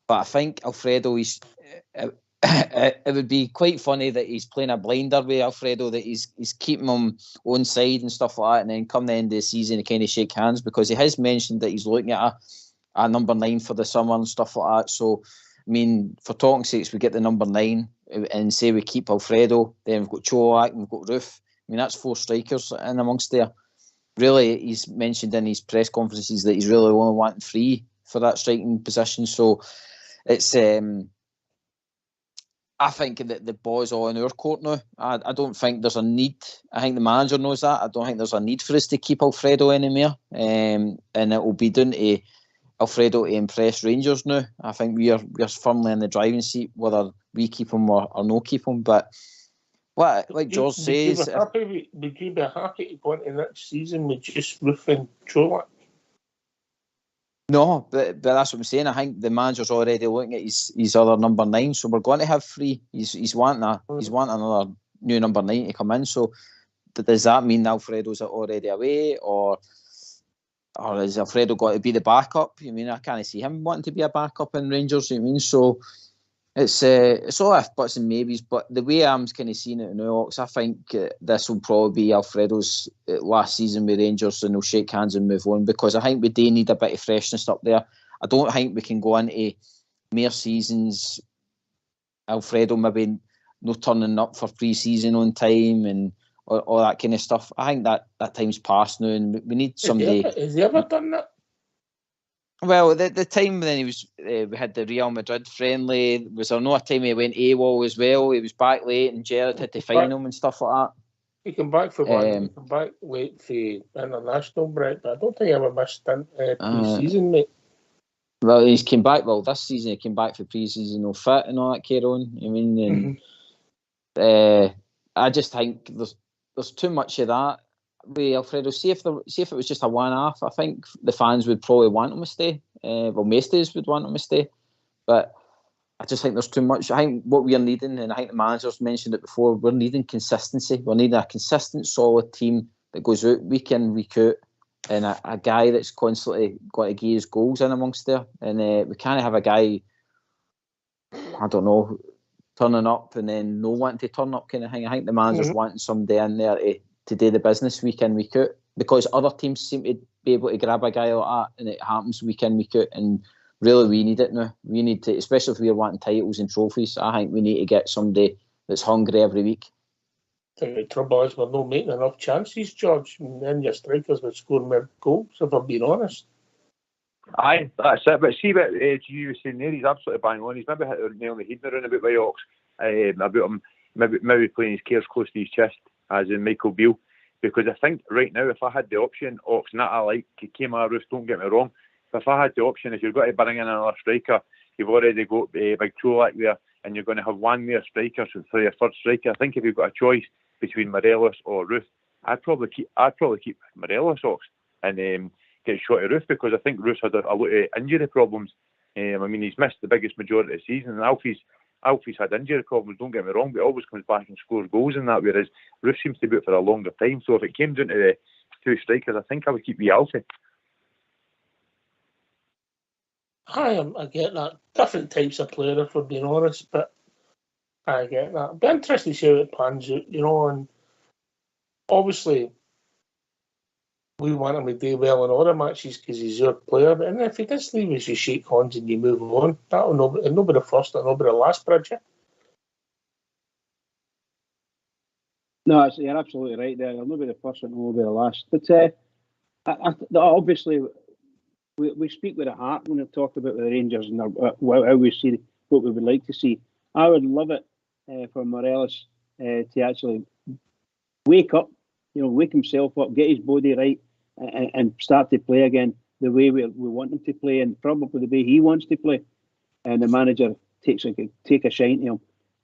but I think Alfredo, it would be quite funny that he's playing a blinder with Alfredo, that he's keeping him on side and stuff like that, and then come the end of the season he kind of shake hands, because he has mentioned that he's looking at a number 9 for the summer and stuff like that. So, I mean, for talking sakes, we get the number 9 and say we keep Alfredo, then we've got Cholak, we've got Roof. I mean, that's 4 strikers in amongst there. Really, he's mentioned in his press conferences that he's really only wanting 3 for that striking position. So it's, I I think that the ball's all in our court now. I don't think there's a need. I think the manager knows that. I don't think there's a need for us to keep Alfredo anymore. And it will be down to Alfredo to impress Rangers now. I think we are firmly in the driving seat, whether we keep him or not keep him. But like George says... Would you be happy to go into next season with just Roof and Cholak? No, but that's what I'm saying. I think the manager's already looking at his other number 9, so we're going to have 3. He's wanting another new number 9 to come in. So does that mean Alfredo's already away, or is Alfredo got to be the backup? I mean, I can't see him wanting to be a backup in Rangers. I mean, so it's all if buts and maybes. But the way I'm kind of seeing it now, I think this will probably be Alfredo's last season with Rangers, and he'll shake hands and move on, because I think we do need a bit of freshness up there. I don't think we can go into more seasons Alfredo maybe not turning up for pre-season on time and all that kind of stuff. I think that time's past now, and we need somebody. Has he ever done that? Well, the time when he was, we had the Real Madrid friendly. Was there no time he went AWOL as well? He was back late, and Gerrard had to find him and stuff like that. He came back for one. He came back late for international break, but I don't think he ever missed pre-season, mate. Well, he's came back. Well, this season he came back for pre-season, no fit and all that carry on. I mean, and I just think there's too much of that with Alfredo. See if it was just a one-off, I think the fans would probably want him to stay. Well, most of us would want him to stay, but I just think there's too much. I think what we are needing, and I think the manager's mentioned it before, we're needing consistency. We're needing a consistent, solid team that goes out week in, week out, and a guy that's constantly got to give his goals in amongst there. And we can't have a guy, I don't know, turning up and then no wanting to turn up kind of thing. I think the manager's wanting somebody in there to do the business week in, week out, because other teams seem to be able to grab a guy like that, and it happens week in, week out. And really, we need it now. We need to, especially if we're wanting titles and trophies, I think we need to get somebody that's hungry every week. I think the trouble is we're not making enough chances, George, and then your strikers would score more goals, if I'm being honest. Aye, that's it. But see what you were saying there, he's absolutely bang on. He's maybe hit the nail on the head around about by Ox, about him maybe playing his cares close to his chest, as in Michael Beale. Because I think right now, if I had the option, Ox, and that I like, he came out of Roof, don't get me wrong, but if I had the option, if you've got to bring in another striker, you've already got Big Cholak there, and you're going to have one more striker for your third striker. I think if you've got a choice between Morelos or Roof, I'd probably keep Morelos, Ox, and get shot of Roof, because I think Roof's had a lot of injury problems. I mean, he's missed the biggest majority of the season, and Alfie's had injury problems, don't get me wrong, but he always comes back and scores goals in that, whereas Roof seems to be out for a longer time. So if it came down to the two strikers, I think I would keep Alfie. I get that. Different types of player, if we're being honest, but I get that. It'd be interesting to see how it pans out, and obviously we want him to do well in all the matches because he's your player, and if he does leave us, you shake hands and you move on. It'll not be the first, it'll not be the last, Bridget. No, you're absolutely right there. It'll not be the first and it will be the last. But obviously, we speak with a heart when we talk about the Rangers and how we see what we would like to see. I would love it for Morelos to actually wake up, wake himself up, get his body right, and start to play again the way we want him to play, and probably the way he wants to play. And the manager take a shine to him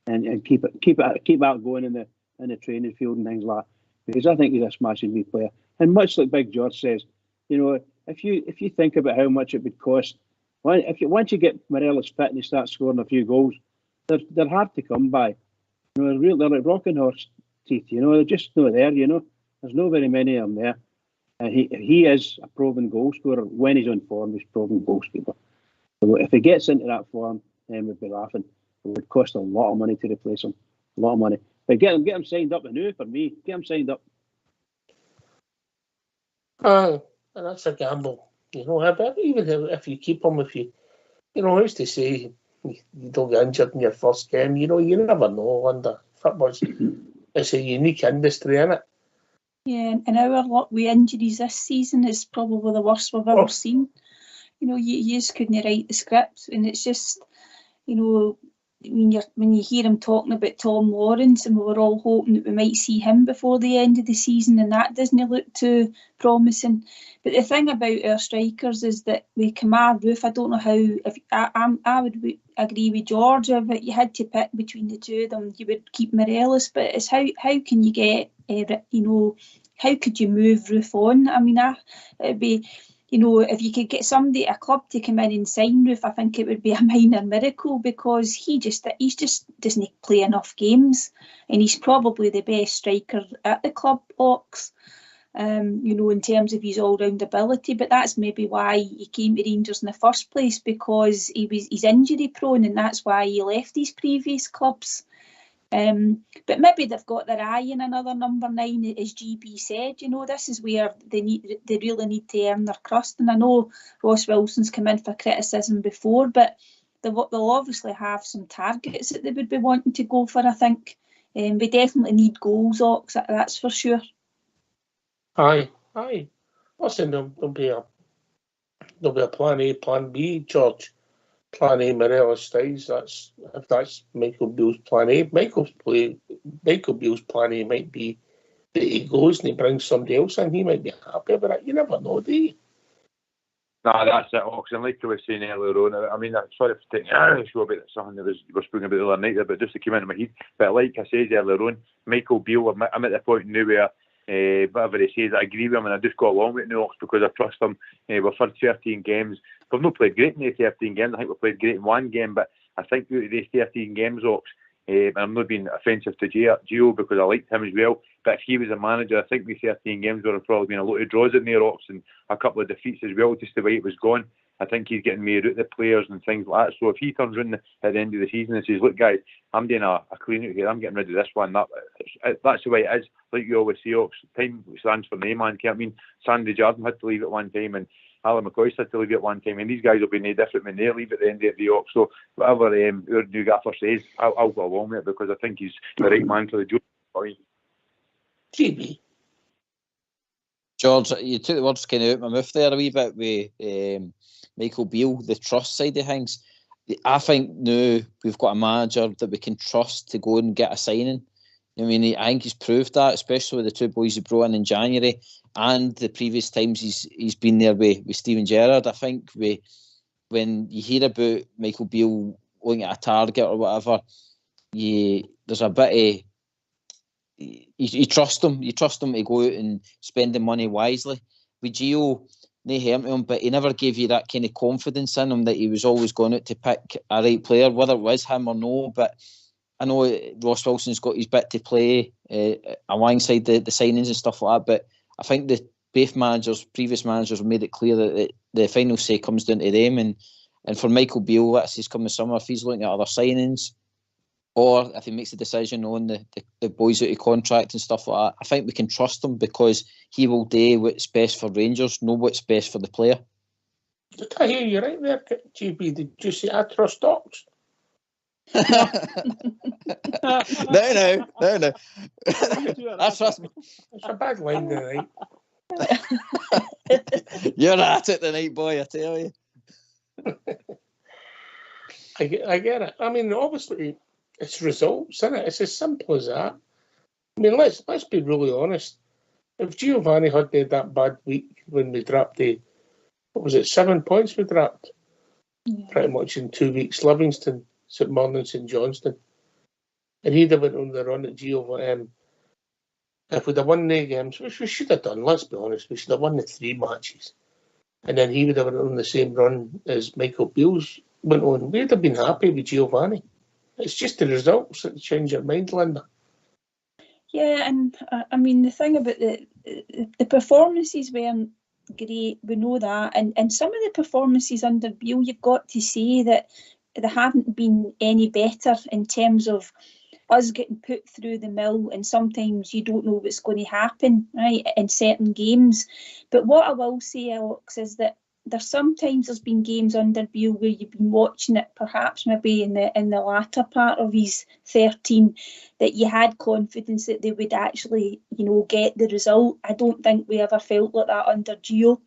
and keep that going in the training field and things like that. Because I think he's a smashing wee player. And much like Big George says, if you think about how much it would cost, once you get Morelos fit and he starts scoring a few goals, they're hard to come by. They're like rocking horse teeth. They're just not there. There's not very many of them there. And he is a proven goal scorer. When he's on form, he's a proven goal scorer. So if he gets into that form, then we'd be laughing. It would cost a lot of money to replace him. A lot of money. But get him signed up anew for me. Get him signed up. And that's a gamble. But even if you keep him, who's to say you don't get injured in your first game? You never know, Linda. Football's it's a unique industry, isn't it? Yeah, and our luck with injuries this season is probably the worst we've ever seen. You just couldn't write the script, and it's just, when you hear him talking about Tom Lawrence, and we were all hoping that we might see him before the end of the season, and that doesn't look too promising. But the thing about our strikers is that with Kamar Roof, I don't know how. If I would agree with George, if you had to pick between the two of them, you would keep Morelos. But it's how can you get how could you move Roof on? I mean, it'd be. If you could get somebody, a club, to come in and sign Roof, I think it would be a minor miracle, because he's just doesn't play enough games, and he's probably the best striker at the club, Ox. In terms of his all-round ability, but that's maybe why he came to Rangers in the first place, because he's injury prone, and that's why he left his previous clubs. But maybe they've got their eye in another number 9, as GB said. This is where they really need to earn their crust. And I know Ross Wilson's come in for criticism before, but they'll obviously have some targets that they would be wanting to go for, I think. We definitely need goals, Ox, that's for sure. Aye. Listen, there'll be a plan A, plan B, George. Plan A, Morelos stays. If that's Michael Beale's plan A. Michael Beale's plan A might be that he goes and he brings somebody else in. He might be happy about it. You never know, do you? No, that's it, Ox. And like I was saying earlier on, I mean, I'm sorry for taking a show about something that was spoken about the other night, but just to come into my head. But like I said earlier on, Michael Beale, I'm at the point now where whatever he says, I agree with him, and I just got along with Ox because I trust him. We've had 13 games. We've not played great in the 13 games. I think we've played great in one game, but I think out of these 13 games, Ox, I'm not being offensive to Gio because I liked him as well, but if he was a manager, I think the 13 games would have probably been a lot of draws in there, Ox, and a couple of defeats as well, just the way it was going. I think he's getting more out of the players and things like that. So if he turns around at the end of the season and says, look guys, I'm doing a clean out here, I'm getting rid of this one, that's the way it is. Like you always say, Ox, time stands for no man. I mean, Sandy Jardine had to leave at one time, and Alan McCoy had to leave at one time, and these guys will be no different when they leave at the end of the Ox. So whatever our new gaffer says, I'll go along with it because I think he's the right man for the job. GB. George, you took the words kind of out my mouth there a wee bit with Michael Beale, the trust side of things. I think now we've got a manager that we can trust to go and get a signing. I mean, I think he's proved that, especially with the two boys he brought in January and the previous times he's been there with Steven Gerrard. I think when you hear about Michael Beale looking at a target or whatever, there's a bit of... You trust him. You trust him to go out and spend the money wisely. With Gio, no harm to him, but he never gave you that kind of confidence in him that he was always going out to pick a right player, whether it was him or no. But I know Ross Wilson's got his bit to play alongside the signings and stuff like that. But I think the previous managers have made it clear that the final say comes down to them. And for Michael Beale, that's his coming summer. If he's looking at other signings, or if he makes a decision on the boys out of contract and stuff like that, I think we can trust him because he will do what's best for Rangers, know what's best for the player. Did I hear you right there, GB? Did you say I trust Ox? No. I trust me. It's a bad line tonight. You're at it tonight, boy, I tell you. I get it. I mean, obviously, it's results, isn't it? It's as simple as that. I mean, let's be really honest. If Giovanni had made that bad week when we dropped 7 points we dropped? Yeah. Pretty much in 2 weeks. Livingston, St Mirren, St Johnstone. And he'd have went on the run at Giovanni. If we'd have won the games, which we should have done, let's be honest, we should have won the 3 matches. And then he would have went on the same run as Michael Beale's went on. We'd have been happy with Giovanni. It's just the results that change your mind, Linda. Yeah, and I mean, the thing about the performances weren't great, we know that. And some of the performances under Beale, you've got to say that they haven't been any better in terms of us getting put through the mill, and sometimes you don't know what's going to happen, right, in certain games. But what I will say, Alex, is that there's been games under Beale where you've been watching it, perhaps maybe in the latter part of his 13, that you had confidence that they would actually, get the result. I don't think we ever felt like that under Gio.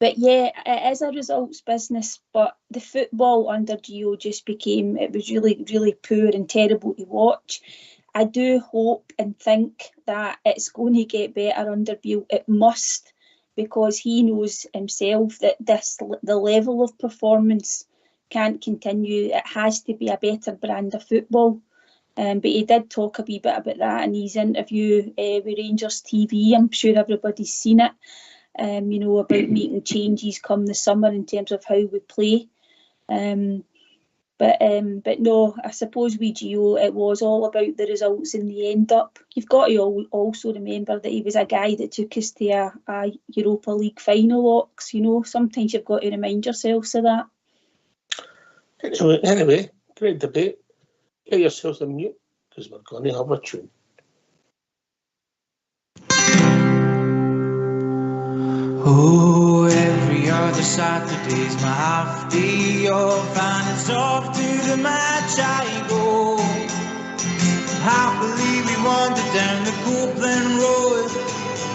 But yeah, it is a results business, but the football under Gio just became, it was really, really poor and terrible to watch. I do hope and think that it's going to get better under Beale. It must, because he knows himself that the level of performance can't continue. It has to be a better brand of football. But he did talk a wee bit about that in his interview with Rangers TV. I'm sure everybody's seen it. You know, about making changes come the summer in terms of how we play. But no, I suppose with Gio, it was all about the results in the end up. You've got to also remember that he was a guy that took us to a Europa League final, Ox. You know, sometimes you've got to remind yourselves of that. Anyway, great debate. Get yourselves on mute, because we're going to have a tune. Oh, every other Saturday's my half day off, and it's off to the match I go. Happily we wandered down the Copeland Road,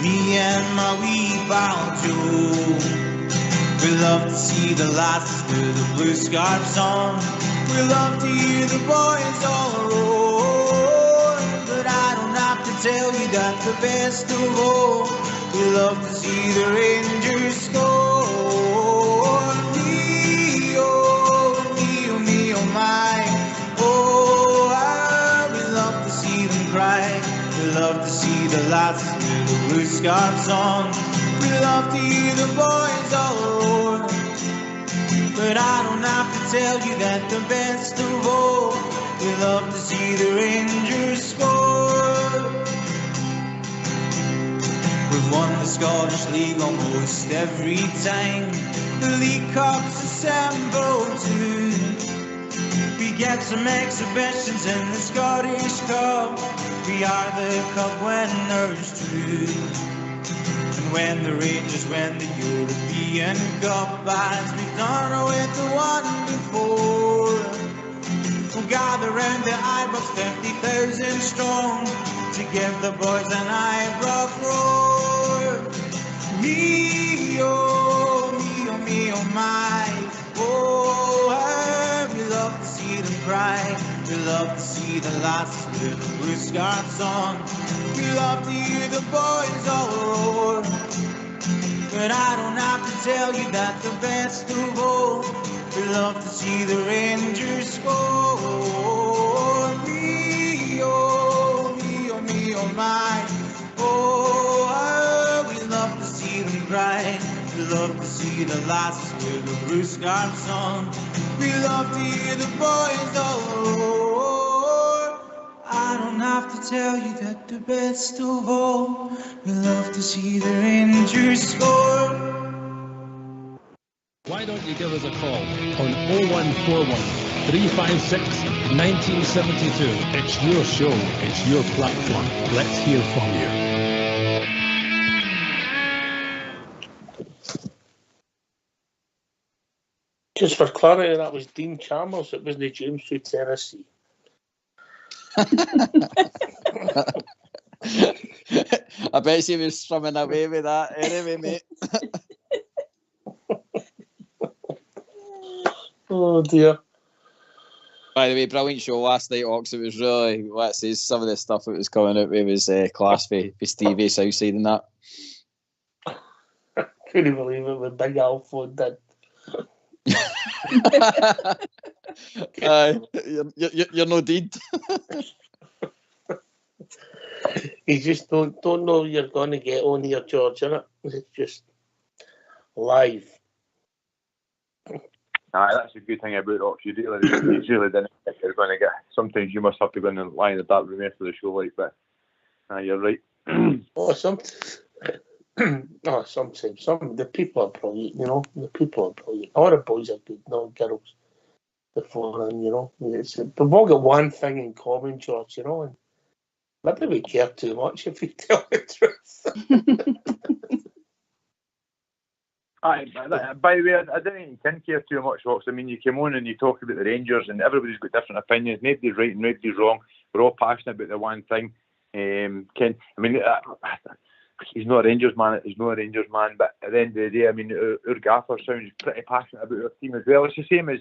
me and my wee pal Joe. We love to see the lasses with the blue scarves on, we love to hear the boys all roar. But I don't have to tell you that the best of all, we love to see the Rangers score. Me, oh my. Oh, we love to see them cry. We love to see the lads with the blue scarves on. We love to hear the boys all roar. But I don't have to tell you that the best of all, we love to see the Rangers score. We've won the Scottish League almost every time the League Cups assemble too. We get some exhibitions in the Scottish Cup, we are the cup winners too. And when the Rangers win the European Cup, as we've done with the one before, we'll gather round the Ibrox 50,000 strong to give the boys an Ibrox roar. Me, oh my. Oh, we love to see them cry. We love to see the lasses with the blue scarves on. We love to hear the boys all roar. But I don't have to tell you that the best of all, we love to see the Rangers score. Me, oh my. Oh, we love to see them cry. We love to see the lasses with the blue scarves on. We love to hear the boys all roar. I don't have to tell you that the best of all, we love to see the Rangers score. Why don't you give us a call on 0141 356 1972. It's your show, it's your platform. Let's hear from you. Just for clarity, that was Dean Chalmers. It wasn't James through Tennessee. I bet he was strumming away with that anyway, mate. Oh dear. By the way, brilliant show last night, Ox. It was really, let's say, some of the stuff that was coming out with was class for Stevie Southside and that. I couldn't believe it when Big Alpha did. You're no deed. You just don't know you're going to get on here, George, innit? It's just live. Aye, that's a good thing about Ox. You really didn't think you're going to get. Sometimes you must have to go in and lie in the dark room after the show, like, but you're right. Sometimes the people are brilliant, you know. The people are brilliant. All the boys are good, not girls. Beforehand, you know. We've all got one thing in common, George, you know, and maybe we care too much if we tell the truth. Aye, by the way, I didn't even care too much, Ox. I mean, you come on and you talk about the Rangers, and everybody's got different opinions. Nobody's right and nobody's wrong. We're all passionate about the one thing. I mean, he's not a Rangers man. He's not a Rangers man. But at the end of the day, I mean, our gaffer sounds pretty passionate about our team as well. It's the same as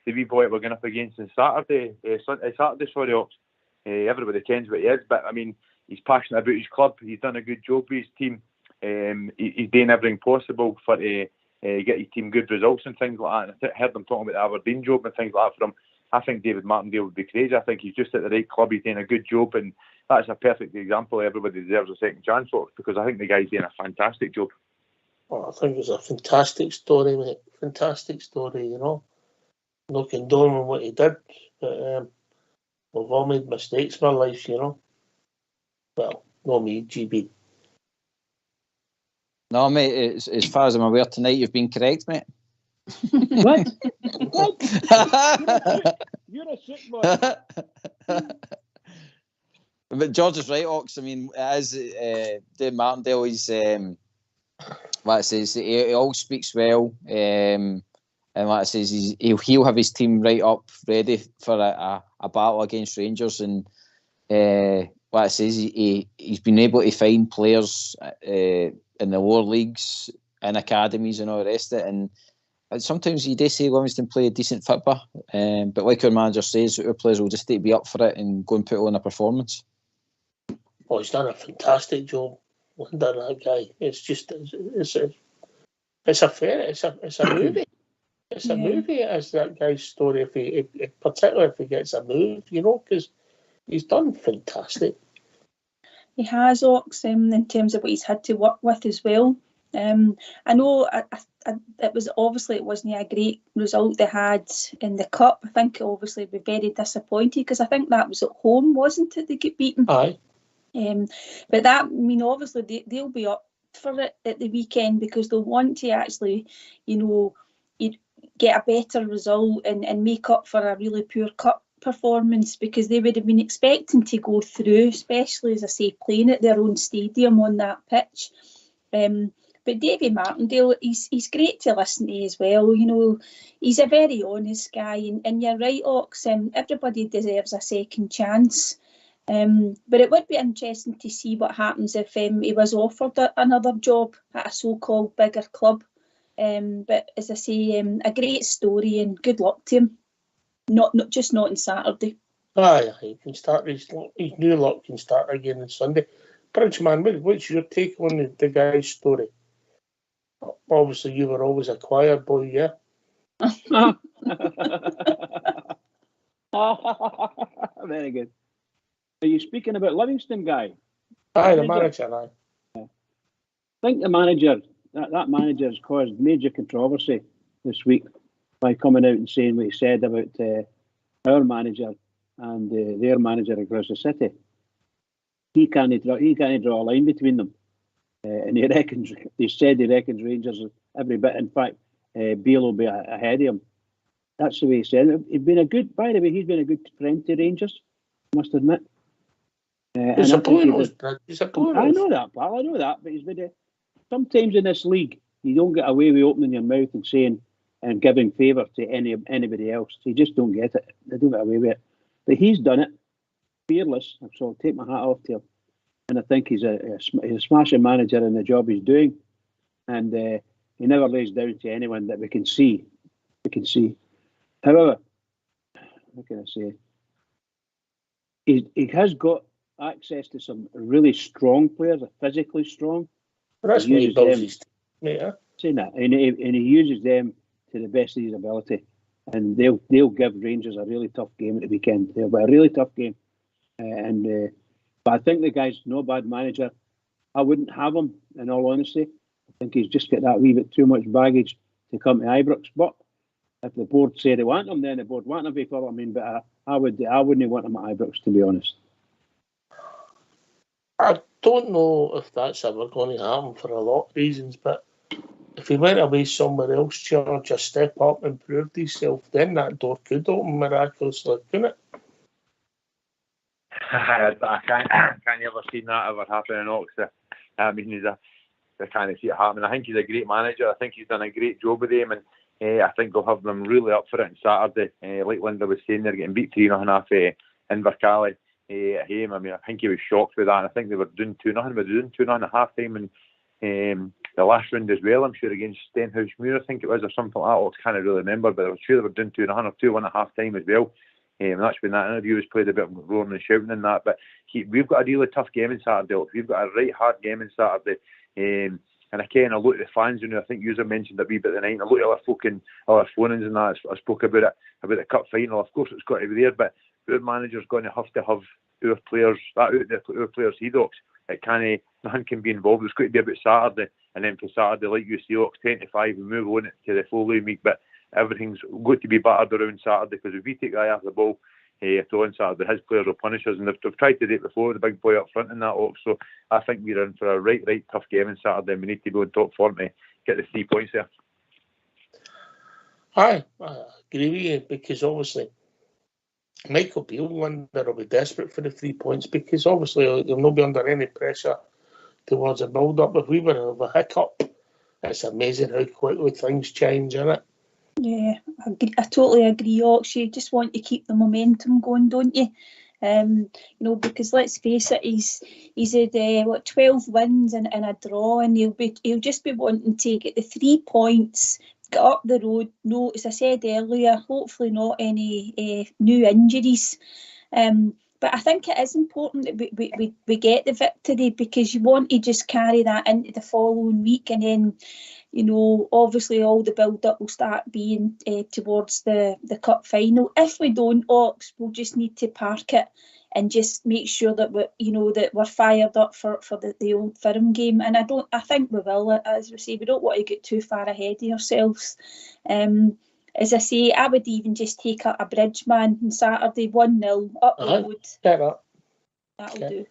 the wee boy we're going up against on Saturday. Sorry, Ox. Everybody kens what he is, but I mean, he's passionate about his club. He's done a good job with his team. He's doing everything possible for to get his team good results and things like that. And I heard them talking about the Aberdeen job and things like that for him. I think David Martindale would be crazy. I think he's just at the right club. He's doing a good job, and that's a perfect example. Everybody deserves a second chance for, because I think the guy's doing a fantastic job. Well, I think it's a fantastic story, mate. Fantastic story, you know. No condoning what he did, but we've all made mistakes in our life, you know. Well, not me, GB. No, mate, as far as I'm aware tonight, you've been correct, mate. What? You're a sick boy. But George is right, Ox. I mean, as Dave Martindale, he's like I says, he all speaks well, and like I says, he'll have his team right up, ready for a battle against Rangers, and like I says, he's been able to find players in the lower leagues, in academies, and all the rest of it, and sometimes you do say Livingston play a decent football, but like our manager says, our players will just need to be up for it and go and put on a performance. Oh, he's done a fantastic job under that guy. It's just it's a movie. It's a movie. It's that guy's story. Particularly if he gets a move, you know, because he's done fantastic. He has, Ox, in terms of what he's had to work with as well. I know it wasn't a great result they had in the cup. I think obviously we're very disappointed because I think that was at home, wasn't it? They get beaten. Aye. But that, I mean, obviously they'll be up for it at the weekend because they'll want to actually, you know, get a better result and make up for a really poor cup performance, because they would have been expecting to go through, especially, as I say, playing at their own stadium on that pitch. But Davy Martindale, he's great to listen to as well. You know, he's a very honest guy, and you're right, Ox. Everybody deserves a second chance. But it would be interesting to see what happens if he was offered another job at a so-called bigger club. But as I say, a great story and good luck to him. Not on Saturday. Aye, he can start his new luck can start again on Sunday. Bridgeman, what's your take on the guy's story? Obviously, you were always a choir boy, yeah. Very good. Are you speaking about Livingston guy? Aye, the manager, aye. I think the manager, that manager has caused major controversy this week by coming out and saying what he said about our manager and their manager across the city. He can't draw a line between them, and he reckons Rangers every bit. In fact, Beale will be ahead of him. That's the way he said it. He's been a good friend to Rangers, I must admit. He's a player. I know that, pal. I know that. But he's been sometimes in this league, you don't get away with opening your mouth and saying and giving favour to anybody else. You just don't get it. They don't get away with it. But he's done it. Fearless. So I'll take my hat off to him. And I think he's a smashing manager in the job he's doing. And he never lays down to anyone that we can see. However, what can I say? He has got access to some really strong players, physically strong. But that's what he does. Yeah. Saying that, and he uses them to the best of his ability, and they'll give Rangers a really tough game at the weekend. They'll be a really tough game, but I think the guy's no bad manager. I wouldn't have him, in all honesty. I think he's just got that wee bit too much baggage to come to Ibrox. But if the board say they want him, then the board want him. Before, I mean, but I wouldn't want him at Ibrox, to be honest. I don't know if that's ever going to happen for a lot of reasons, but if he went away somewhere else, George, a step up and proved himself, then that door could open miraculously, couldn't it? I can't ever see that ever happen in Oxford. I mean, I can't see it happening. I think he's a great manager. I think he's done a great job with him, and I think they'll have them really up for it on Saturday. Like Linda was saying, they're getting beat 3-0 in Invercarley. at home. I mean, I think he was shocked with that. And I think they were doing 2-0. They were doing 2-0 at half time, and the last round as well, I'm sure, against Stenhousemuir, I think it was, or something like that. I can't really remember, but I'm sure they were doing 2-0 or 2-1 at half time as well. And that's when that interview was played, a bit of roaring and shouting and that. But we've got a really tough game on Saturday. We've got a right hard game on Saturday. And again, I look at the fans, I think you mentioned a wee bit tonight. I look at all the folk and all the phone-ins and that. I spoke about the cup final. Of course, it's got to be there, but our manager's going to have our players, our players' head-ox. Nothing can be involved. It's got to be about Saturday, and then for Saturday, like you say, Ox 10-5, we move on to the following week. But everything's got to be battered around Saturday, because if we take the eye off the ball on Saturday, his players will punish us, and they've tried to do it before, the big boy up front in that, Ox. So I think we're in for a right tough game on Saturday, and we need to go in top form to get the 3 points there. I agree with you, because obviously Michael Beale will be desperate for the 3 points, because obviously he'll not be under any pressure towards a build-up. If we were to have a hiccup, it's amazing how quickly things change, isn't it? Yeah, I totally agree, Ox. You just want to keep the momentum going, don't you? Because let's face it, he's had 12 wins and a draw, and he'll just be wanting to get the 3 points, get up the road. No, as I said earlier, hopefully not any new injuries. But I think it is important that we get the victory, because you want to just carry that into the following week, and then obviously all the build-up will start being towards the cup final. If we don't, Ox, we'll just need to park it and just make sure that we're fired up for the Old Firm game. And I think we will. As we say, we don't want to get too far ahead of ourselves. As I say, I would even just take a bridge man on Saturday, 1-0 up the road. That'll do.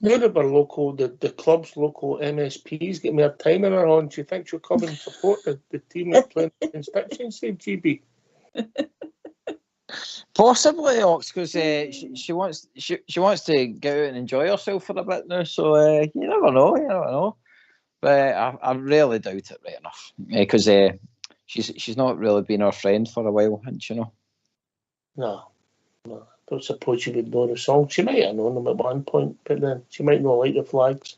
Now that we're local, the club's local MSPs get more time in her on. Do you think she'll come and support the team that's playing the constituency, GB? Possibly, Ox, because she wants to go out and enjoy herself for a bit now. So you never know. But I really doubt it right enough, because she's not really been our friend for a while, hasn't you? No. I don't suppose she would know the song. She might have known them at one point, but then she might not like the flags.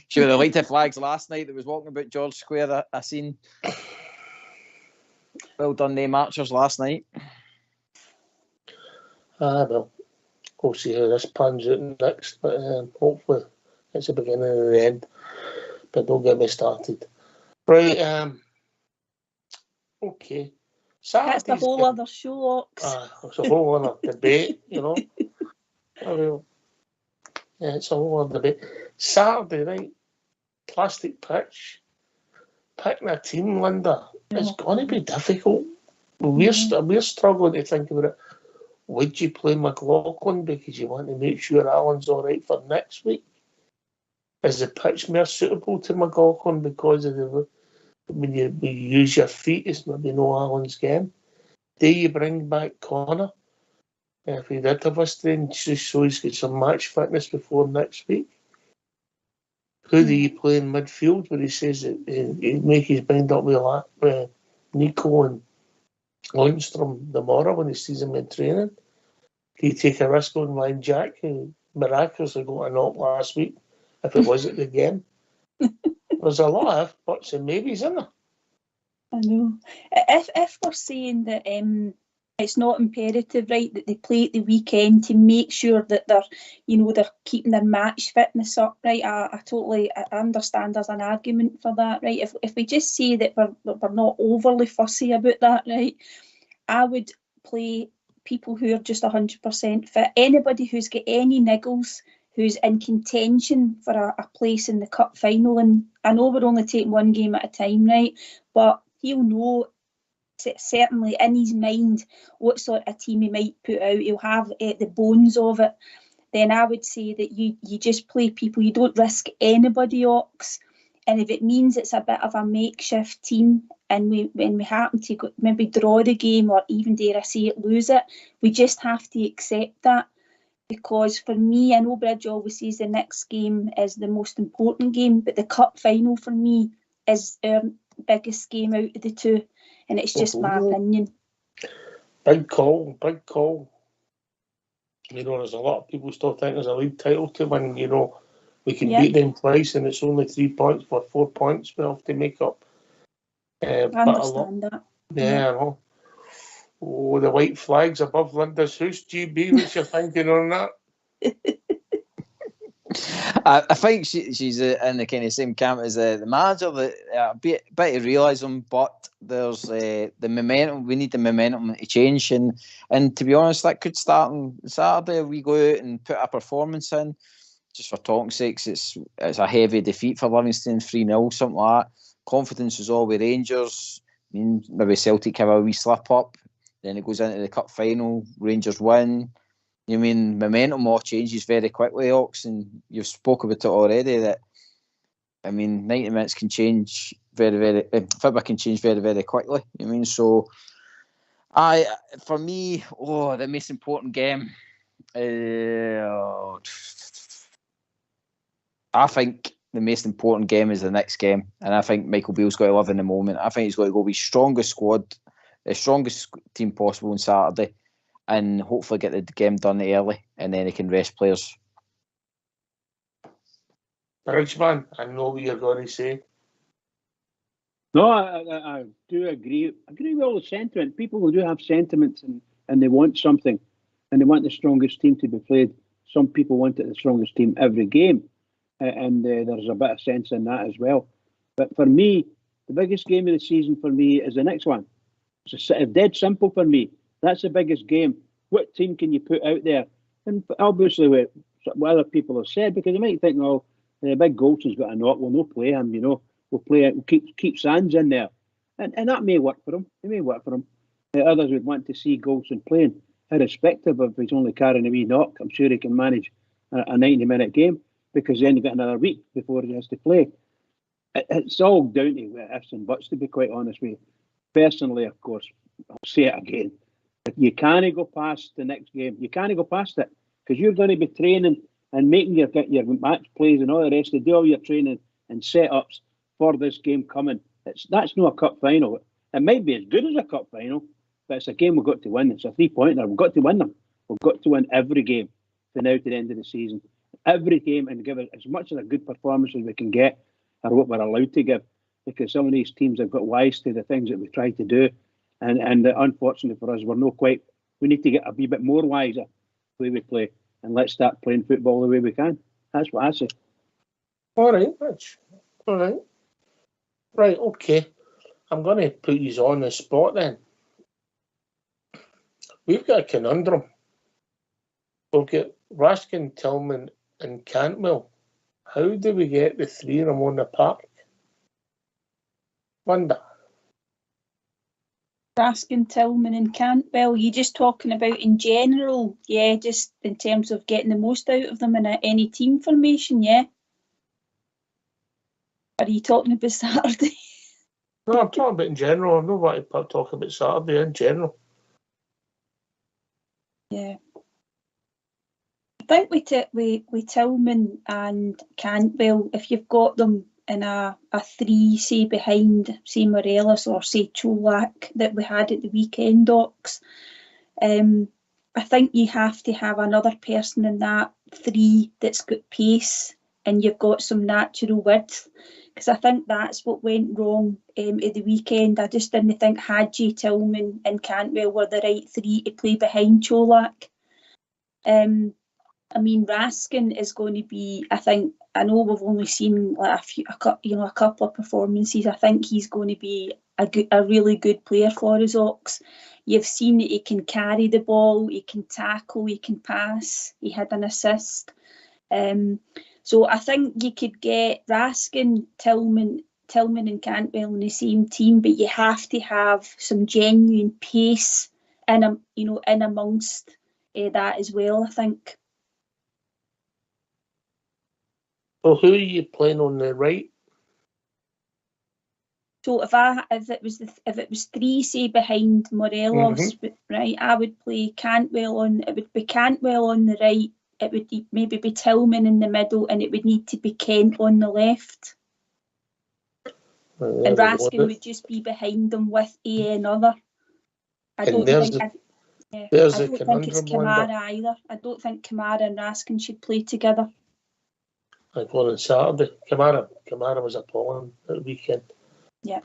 She would have liked the flags last night that was walking about George Square. I seen. Well done, name archers last night. Well, we'll see how this pans out next, but hopefully it's the beginning of the end. But don't get me started. Right, okay. That's the whole other show, Ox. It's a whole other debate, Yeah, it's a whole other debate. Saturday night, plastic pitch. Picking a team, Linda, it's going to be difficult. We're struggling to think about it. Would you play McLaughlin because you want to make sure Alan's all right for next week? Is the pitch more suitable to McLaughlin because of when you use your feet, it's maybe no Alan's game? Do you bring back Connor? If he did have a strain, just so he's got some match fitness before next week? Who do you play in midfield where he says that he'd make his mind up with Nico and Lundstrom tomorrow when he sees him in training? Do you take a risk on Ryan Jack, who miraculously got a knock last week, if it was at the game? There's a lot of buts and maybes, isn't there? I know. If we're saying that it's not imperative, right, that they play at the weekend to make sure that they're keeping their match fitness up, right? I totally understand there's an argument for that, right? If we just say that we're not overly fussy about that, right, I would play people who are just 100% fit. Anybody who's got any niggles, who's in contention for a place in the cup final, and I know we're only taking one game at a time, right, but he'll know certainly in his mind what sort of team he might put out. He'll have the bones of it. Then I would say that you just play people. You don't risk anybody, Ox. And if it means it's a bit of a makeshift team, and when we happen to maybe draw the game, or even, dare I say it, lose it, we just have to accept that. Because for me, I know Bridge always says the next game is the most important game, but the cup final for me is our biggest game out of the two. And it's just my opinion. Big call. You know, there's a lot of people still think there's a league title to win. You know, we can beat them twice, and it's only 3 points for 4 points we have to make up. I understand that. Yeah, I know. Oh, the white flag's above Linda's house. GB, what's your thinking on that? I think she's in the kind of same camp as the manager. That a bit of realism, but there's the momentum. We need the momentum to change, and to be honest, that could start on Saturday. We go out and put a performance in. Just for talking sakes, it's a heavy defeat for Livingston, 3-0, something like that. Confidence is all with Rangers. I mean, maybe Celtic have a wee slip up. Then it goes into the cup final. Rangers win. You mean momentum all changes very quickly, Ox, and you've spoke about it already. That 90 minutes can change football can change very, very quickly. You mean so? For me, the most important game. I think the most important game is the next game, and I think Michael Beale's got to live in the moment. I think he's got to go with strongest squad, the strongest team possible on Saturday, and hopefully get the game done early, and then he can rest players. Richman, I know what you're going to say. No, I do agree. I agree with all the sentiment. People who do have sentiments and they want something, and they want the strongest team to be played. Some people want it the strongest team every game. And there's a bit of sense in that as well. But for me, the biggest game of the season for me is the next one. It's dead simple for me. That's the biggest game. What team can you put out there? And obviously what other people have said, because they might think, the big Goldson's got a knock, we'll not play him, we'll play it, we'll keep Sands in there. And that may work for him. It may work for him. Others would want to see Goldson playing, irrespective of if he's only carrying a wee knock. I'm sure he can manage a 90-minute game, because then you get another week before he has to play. It's all down to ifs and buts, to be quite honest with you. Personally, of course, I'll say it again. You can't go past the next game. You can't go past it, because you're going to be training and making your match plays and all the rest. To do all your training and setups for this game coming. That's not a cup final. It might be as good as a cup final, but it's a game we've got to win. It's a 3-pointer. We've got to win them. We've got to win every game from now to the end of the season. Every game, and give it as much of a good performance as we can get, or what we're allowed to give, because some of these teams have got wise to the things that we try to do, and unfortunately for us, we're not quite. We need to get a wee bit more wiser the way we play, and let's start playing football the way we can. That's what I say. All right, Rich. All right. Right, okay. I'm going to put you on the spot then. We've got a conundrum. We've got Raskin, Tillman, and Cantwell. How do we get the three of them on the park? Wanda. Raskin, Tillman and Cantwell, you just talking about in general, just in terms of getting the most out of them in any team formation, Are you talking about Saturday? No, I'm talking about in general. I'm not want to talk about Saturday in general. Yeah. I think with Tillman and Cantwell, if you've got them in a three, say behind, say Morelos or say Cholak that we had at the weekend, Docs, I think you have to have another person in that three that's got pace and you've got some natural width, because I think that's what went wrong at the weekend. I just didn't think Hadji, Tillman and Cantwell were the right three to play behind Cholak. Raskin is going to be, I know we've only seen like a couple of performances. I think he's going to be a really good player for us, Ox. You've seen that he can carry the ball, he can tackle, he can pass, he had an assist. So I think you could get Raskin, Tillman and Cantwell in the same team, but you have to have some genuine pace in amongst that as well, I think. Well, who are you playing on the right? So if it was three, say behind Morelos, right, I would play Cantwell on. It would be Cantwell on the right. It would maybe be Tillman in the middle, and it would need to be Kent on the left. And Raskin would just be behind them with another. I don't think Yeah. There's I a don't think it's conundrum, Kamara Linda. either. I don't think Kamara and Raskin should play together. Like one on Saturday. Kamara was appalling at the weekend. Yeah.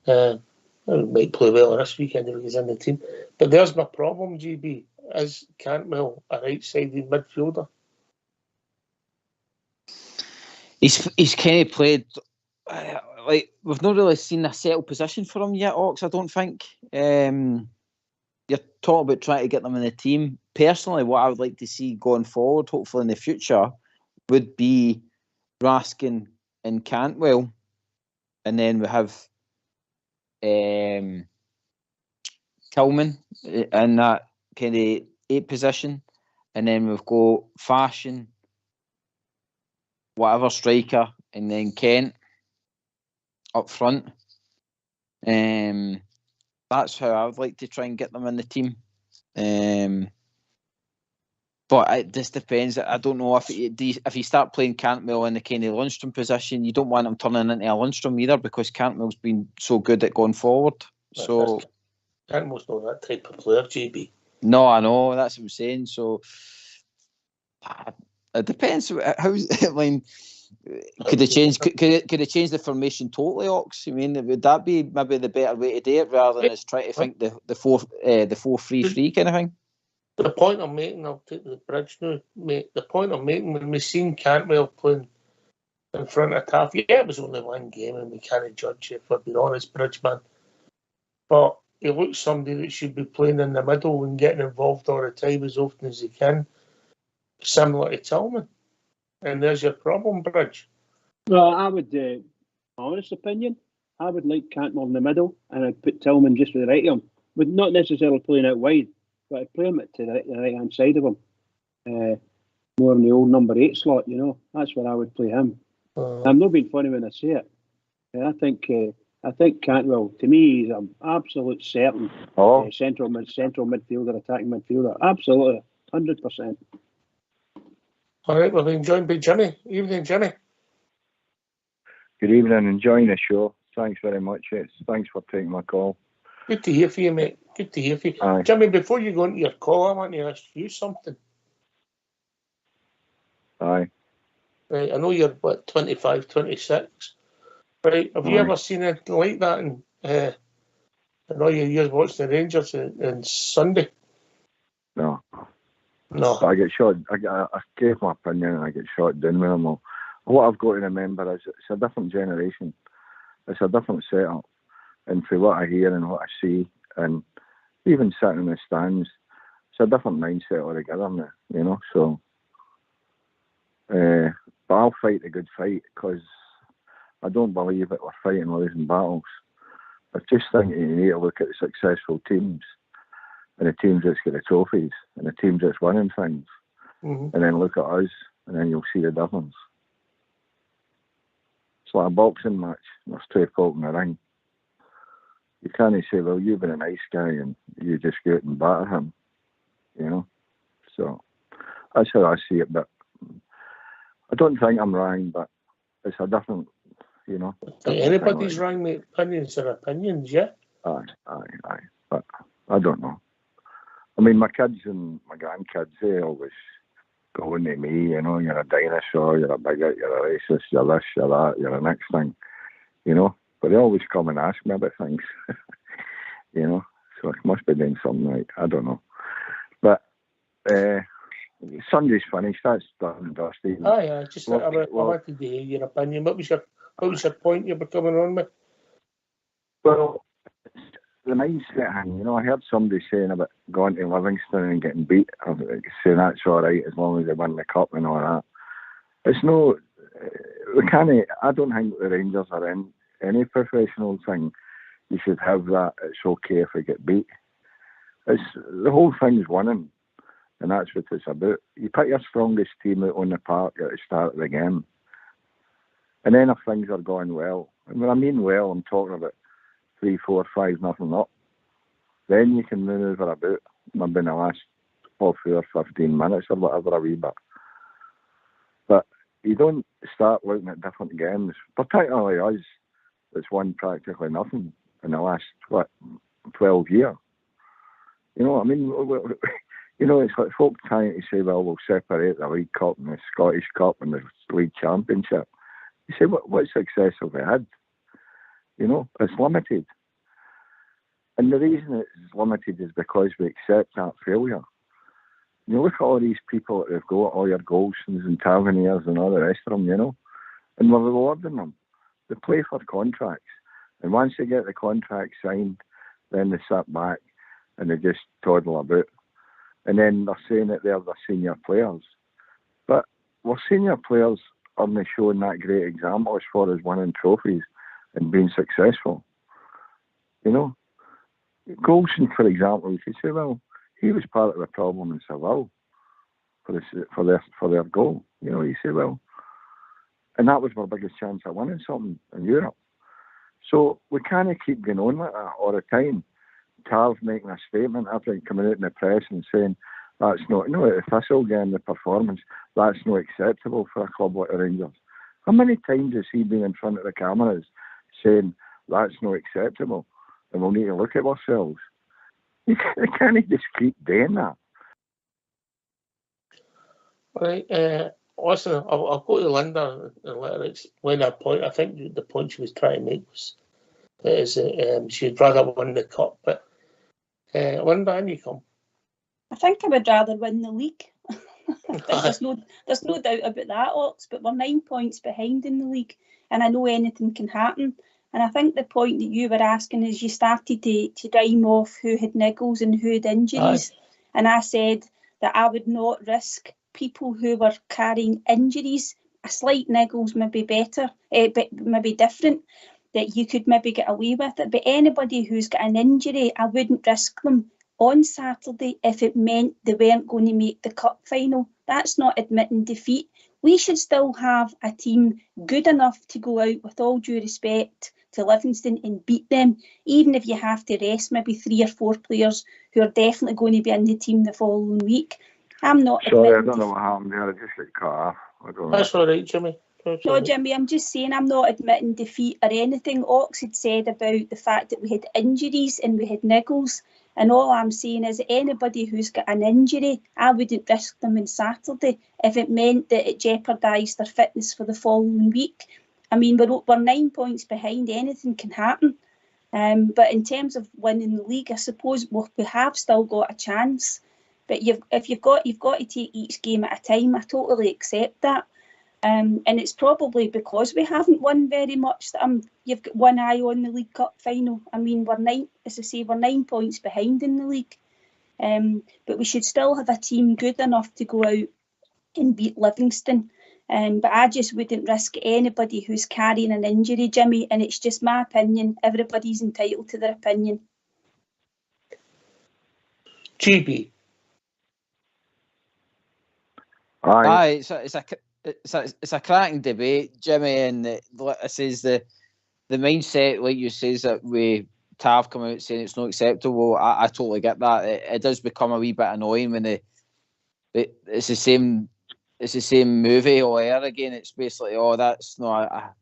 He might play well this weekend if he's in the team. But there's my problem, GB. Is Cantwell a right-sided midfielder? He's kind of played like we've not really seen a settled position for him yet, Ox. I don't think. You're talking about trying to get them in the team. Personally, what I would like to see going forward, hopefully in the future, would be Raskin and Cantwell, and then we have Tillman in that kind of 8 position, and then we've got Fashion, whatever striker, and then Kent up front. That's how I would like to try and get them in the team. But it just depends. I don't know if you start playing Cantwell in the kind of Lundstrom position, you don't want him turning into a Lundstrom either, because Cantwell's been so good at going forward. So Cantwell's not that type of player, GB. No, I know, that's what I'm saying. So it depends. I mean, could they change? Could they change the formation totally, Ox? I mean, would that be maybe the better way to do it, rather than try to think the 4-3-3 kind of thing? The point I'm making, I'll take the bridge now, mate. The point I'm making, when we seen Cantwell playing in front of Taff, yeah, it was only one game and we can't judge it, if we're being honest, Bridgeman. But he looks somebody that should be playing in the middle and getting involved all the time as often as he can, similar to Tillman. And there's your problem, Bridge. Well, I would, my honest opinion, I would like Cantwell in the middle, and I'd put Tillman just to the right of him, but not necessarily playing out wide, but I'd play him to the right-hand side of him, more in the old number 8 slot, you know. That's where I would play him. I'm not being funny when I say it. I think Cantwell, to me, is an absolute certain central midfielder, attacking midfielder. Absolutely, 100%. All right, we're being joined by Jimmy. Evening, Jimmy. Good evening, enjoying the show. Thanks very much. Thanks for taking my call. Good to hear from you, mate. Good to hear from you. Aye. Jimmy, before you go into your call, I want to ask you something. Aye. Right, I know you're, 25, 26. Right, have you ever seen anything like that in all your years watching the Rangers on Sunday? No. No. But I get shot. I gave my opinion and I get shot down with them all. What I've got to remember is it's a different generation. It's a different setup. And for what I hear and what I see, and even sitting in the stands, it's a different mindset altogether now, you know. So, but I'll fight a good fight, because I don't believe that we're fighting losing battles. I just think you need to look at the successful teams, and the teams that's got the trophies, and the teams that's winning things, and then look at us, and then you'll see the difference. It's like a boxing match. There's 2 folk in the ring. You can't say, well, you've been a nice guy and you just go out and batter him, you know. So that's how I see it. But I don't think I'm wrong, but it's a different, you know. Anybody's wrong, mate. Opinions are opinions, yeah? Aye. But I don't know. I mean, my kids and my grandkids, they always go into me, you know, you're a dinosaur, you're a bigot, you're a racist, you're this, you're that, you're the next thing, you know. But they always come and ask me about things, you know. So I must be doing something right. I don't know. But Sunday's finished. That's done and dusty. I wanted to hear your opinion. What was your point you were coming on with? Well, the mindset thing, you know, I heard somebody saying about going to Livingston and getting beat, saying that's all right as long as they win the cup and all that. It's no, I don't think the Rangers are in any professional thing. You should have that. It's okay if we get beat. The whole thing's winning, and that's what it's about. You put your strongest team out on the park at the start of the game, and then if things are going well, and when I mean well, I'm talking about 3-4, 5-0 up, then you can manoeuvre about maybe in the last 4 or 15 minutes or whatever a wee bit. But you don't start looking at different games, particularly us, that's won practically nothing in the last 12 years. You know what I mean? You know, it's like folk trying to say, well, we'll separate the League Cup and the Scottish Cup and the League Championship. You say, what success have we had? You know, it's limited. And the reason it's limited is because we accept that failure. You look at all these people that have got, all your Golsons and Taverniers and all the rest of them, you know, and we're rewarding them. They play for contracts. And once they get the contract signed, then they sit back and they just toddle about. And then they're saying that they're the senior players. But our senior players aren't showing that great example as far as winning trophies and being successful. You know? Golson, for example, you could say, well, he was part of the problem in Seville for their goal. You know, you say, well, and that was our biggest chance of winning something in Europe. So we can't keep going on like that all the time. Tav making a statement after coming out in the press and saying that's not, the Thistle game, the performance, that's not acceptable for a club like the Rangers. How many times has he been in front of the cameras saying that's not acceptable and we'll need to look at ourselves? You can't just keep doing that. Right, listen, I'll go to Linda and let her explain her point. I think the point she was trying to make was she'd rather win the cup, but Linda, in you come. I think I would rather win the league. there's no doubt about that, Ox, but we're 9 points behind in the league, and I know anything can happen. And I think the point that you were asking is you started to rhyme off who had niggles and who had injuries. Aye. And I said that I would not risk people who were carrying injuries. A slight niggles may be better, but maybe different, that you could maybe get away with it. But anybody who's got an injury, I wouldn't risk them on Saturday if it meant they weren't going to make the cup final. That's not admitting defeat. We should still have a team good enough to go out, with all due respect to Livingston, and beat them, even if you have to rest maybe 3 or 4 players who are definitely going to be in the team the following week. I'm not. Sorry, I don't know what happened there. I just got cut off. That's all right, Jimmy. No, Jimmy, I'm just saying I'm not admitting defeat or anything. Ox had said about the fact that we had injuries and we had niggles, and all I'm saying is anybody who's got an injury, I wouldn't risk them on Saturday if it meant that it jeopardised their fitness for the following week. I mean, we're 9 points behind. Anything can happen. But in terms of winning the league, I suppose we have still got a chance. But you've got to take each game at a time. I totally accept that. And it's probably because we haven't won very much that you've got one eye on the League Cup final. I mean, we're 9 points behind in the league. But we should still have a team good enough to go out and beat Livingston. But I just wouldn't risk anybody who's carrying an injury, Jimmy, and it's just my opinion. Everybody's entitled to their opinion. GB. Aye, it's a cracking debate, Jimmy, and it says the mindset, like you says, that we Tav come out saying it's not acceptable. I totally get that. It does become a wee bit annoying when it's the same. It's the same movie all over again. It's basically, that's not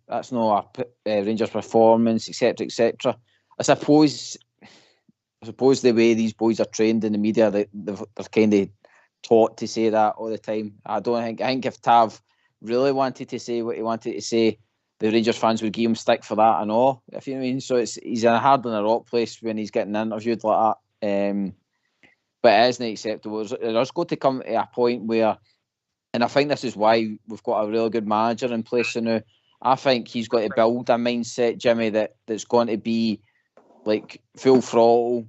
a Rangers performance, etc. I suppose the way these boys are trained in the media, they're kind of taught to say that all the time. I think if Tav really wanted to say what he wanted to say, the Rangers fans would give him stick for that and all, if you know what I mean. So he's in a hard on a rock place when he's getting interviewed like that. But it isn't acceptable. There's got to come to a point where, and I think this is why we've got a really good manager in place now. I think he's got to build a mindset, Jimmy, that's going to be like full throttle.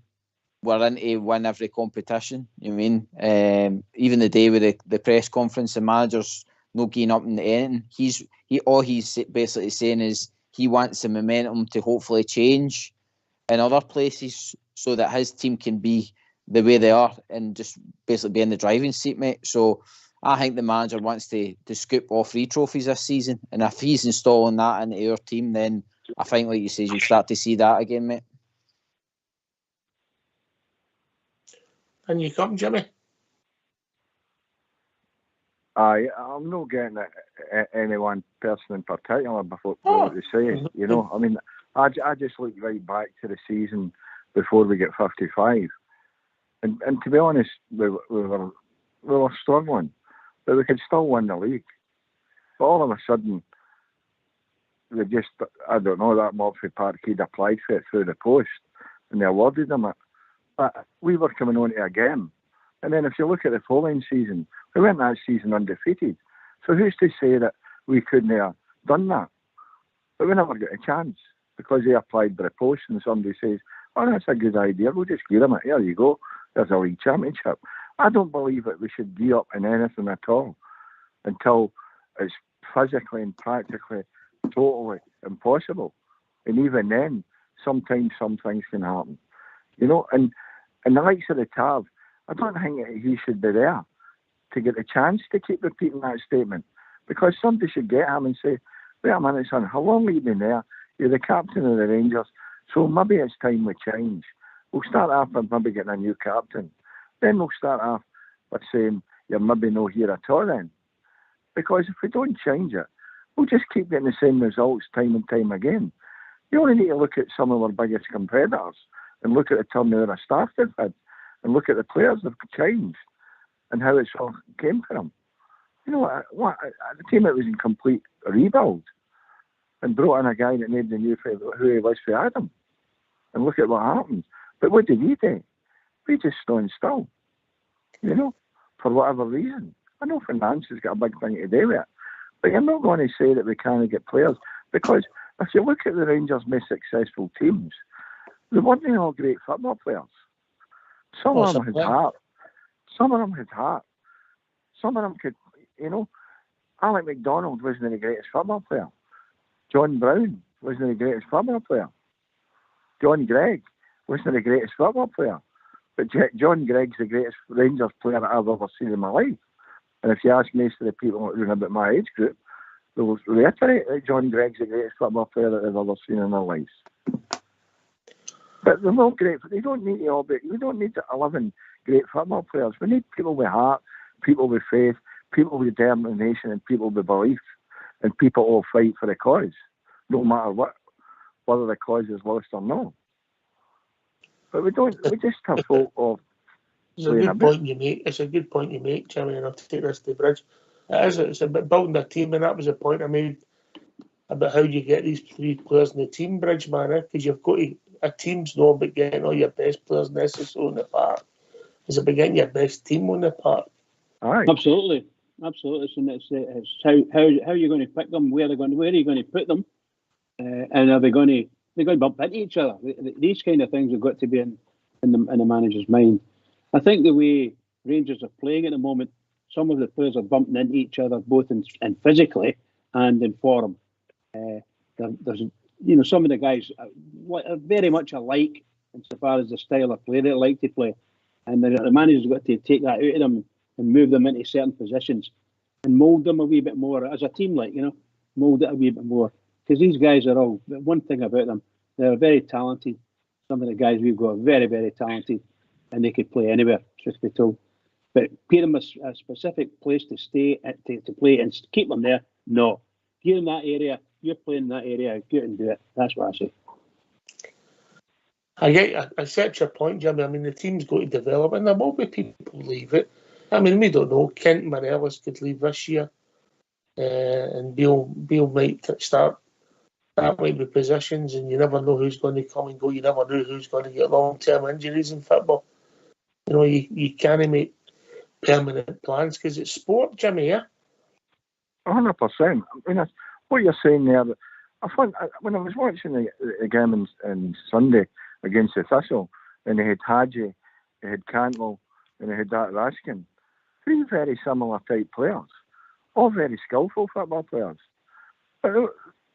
We're in to win every competition. You know what I mean? Even the day with the press conference, the manager's not getting up into anything. All he's basically saying is he wants the momentum to hopefully change in other places so that his team can be the way they are and just basically be in the driving seat, mate. So I think the manager wants to scoop all 3 trophies this season, and if he's installing that into our team, then I think, like you say, you start to see that again, mate. And you come, Jimmy? I'm not getting at any one person in particular before what they say. You know, I mean, I just look right back to the season before we get 55. And to be honest, we were struggling, but we could still win the league. But all of a sudden, they just, I don't know, that Murphy Park he'd applied for it through the post, and they awarded them it. But we were coming on to a game. And then if you look at the following season, we went that season undefeated. So who's to say that we couldn't have done that? But we never got a chance because they applied by the post and somebody says, oh, that's a good idea, we'll just give them it. Here you go. There's a league championship. I don't believe that we should be up in anything at all until it's physically and practically totally impossible. And even then, sometimes some things can happen. You know, and the likes of the Tav, I don't think he should be there to get a chance to keep repeating that statement, because somebody should get him and say, wait a minute, son, how long have you been there? You're the captain of the Rangers, so maybe it's time we change. We'll start off with maybe getting a new captain. Then we'll start off with saying, you're maybe not here at all then. Because if we don't change it, we'll just keep getting the same results time and time again. You only need to look at some of our biggest competitors and look at the turnover of staff they've had and look at the players they've changed and how it's all came for them. You know, the team that was in complete rebuild and brought in a guy that nobody knew who he was for Adam. And look at what happened. But what did we do? We just stood still, you know, for whatever reason. I know finance has got a big thing to do with it, but you're not going to say that we can't get players, because if you look at the Rangers' most successful teams, they weren't all great football players. Some of them had heart. Some of them had heart. Some of them could, you know, Alec MacDonald wasn't the greatest football player. John Brown wasn't the greatest football player. John Gregg wasn't the greatest football player. But John Gregg's the greatest Rangers player I've ever seen in my life. And if you ask most of the people who are about my age group, they will reiterate that John Gregg's the greatest football player that they've ever seen in their lives. But they're not great. They don't need to all be. We don't need 11 great football players. We need people with heart, people with faith, people with determination, and people with belief, and people all fight for the cause, no matter what, whether the cause is lost or not. But we don't. We just have folk of. It's a good point you make. It's a good point you make, Jimmy, and I'll take this to the bridge. It's about building a team, and that was the point I made about how you get these three players in the team, bridge, man, because you've got to, a team's not about getting all your best players necessarily on the park. It's about getting your best team on the park. Aye. Absolutely. So it's how you're going to pick them, where are you going to put them, and are they're going to bump into each other? These kind of things have got to be in the manager's mind. I think the way Rangers are playing at the moment, some of the players are bumping into each other, both in physically and in form. There's, you know, some of the guys are very much alike insofar as the style of play they like to play, and the manager's got to take that out of them and move them into certain positions and mould them a wee bit more as a team, like, you know, mould it a wee bit more, because these guys are all, one thing about them, they're very talented. Some of the guys we've got are very, very talented, and they could play anywhere, truth be told. But give them a specific place to stay, to play, and keep them there. No, give them that area. You're playing in that area. Go and do it. That's what I say. I accept your point, Jimmy. I mean, the team's got to develop, and there will be people leave it. I mean, we don't know. Kent Morelos could leave this year, and Beale might start. That might be positions, and you never know who's going to come and go. You never know who's going to get long-term injuries in football. You know, you can't make permanent plans because it's sport, Jimmy, yeah? 100%. I mean, what you're saying there, I find, when I was watching the game on Sunday against the Thistle, and they had Hadji, they had Cantwell, and they had that Raskin, three very similar type players, all very skillful football players. But,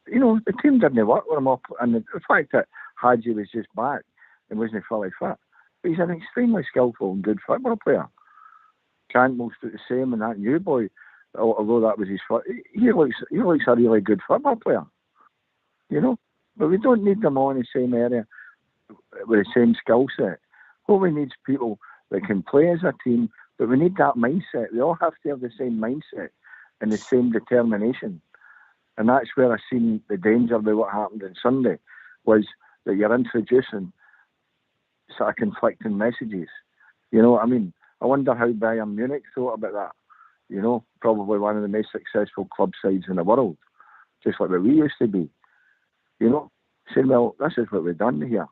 you know, the team didn't work with them up, and the fact that Hadji was just back and wasn't fully fit, but he's an extremely skillful and good football player. Cantwell's the same, and that new boy, although that was his foot, he looks a really good football player, you know. But we don't need them all in the same area with the same skill set. What we need is people that can play as a team, but we need that mindset. We all have to have the same mindset and the same determination. And that's where I seen the danger with what happened on Sunday, was that you're introducing sort of conflicting messages. You know what I mean? I wonder how Bayern Munich thought about that. You know, probably one of the most successful club sides in the world, just like what we used to be. You know, saying, well, this is what we've done here.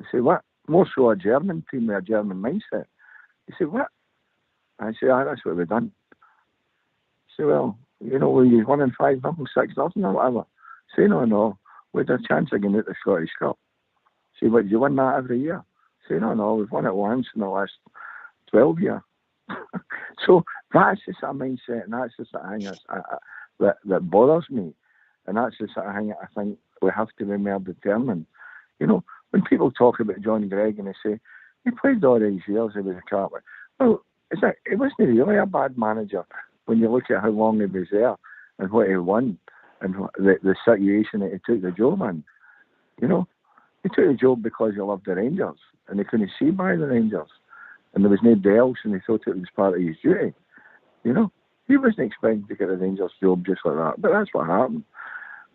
I say, what? More so a German team with a German mindset. You say, what? I say, that's what we've done. I say, well, you know, we won in 5-0, 6-0 or whatever. Say, no, we had a chance of getting out the Scottish Cup. Say, what, do you win that every year? Say, no, we've won it once in the last 12 years. So that's the sort of mindset, and that's the sort of thing that bothers me. And that's the sort of thing that I think we have to be more determined. You know, when people talk about John Gregg and they say, he played all these years, he was a carpet. Well, it wasn't really a bad manager when you look at how long he was there and what he won and the situation that he took the job in. You know, he took the job because he loved the Rangers and he couldn't see by the Rangers. And there was nobody else and he thought it was part of his duty. You know, he wasn't expecting to get a Rangers job just like that, but that's what happened.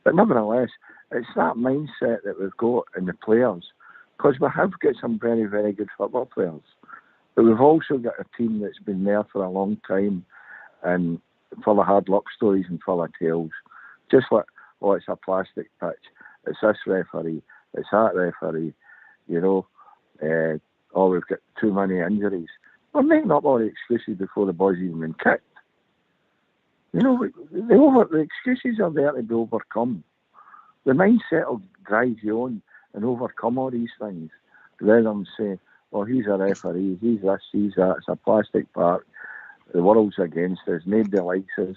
But nevertheless, it's that mindset that we've got in the players, because we have got some very, very good football players. But we've also got a team that's been there for a long time and full of hard luck stories and full of tales. Just like, oh, it's a plastic pitch, it's this referee, it's that referee, you know, oh, we've got too many injuries. We're making up all the excuses before the boys even been kicked. You know, the excuses are there to be overcome. The mindset will drive you on and overcome all these things, rather than say, well, he's a referee, he's this, he's that, it's a plastic park, the world's against us, nobody likes us,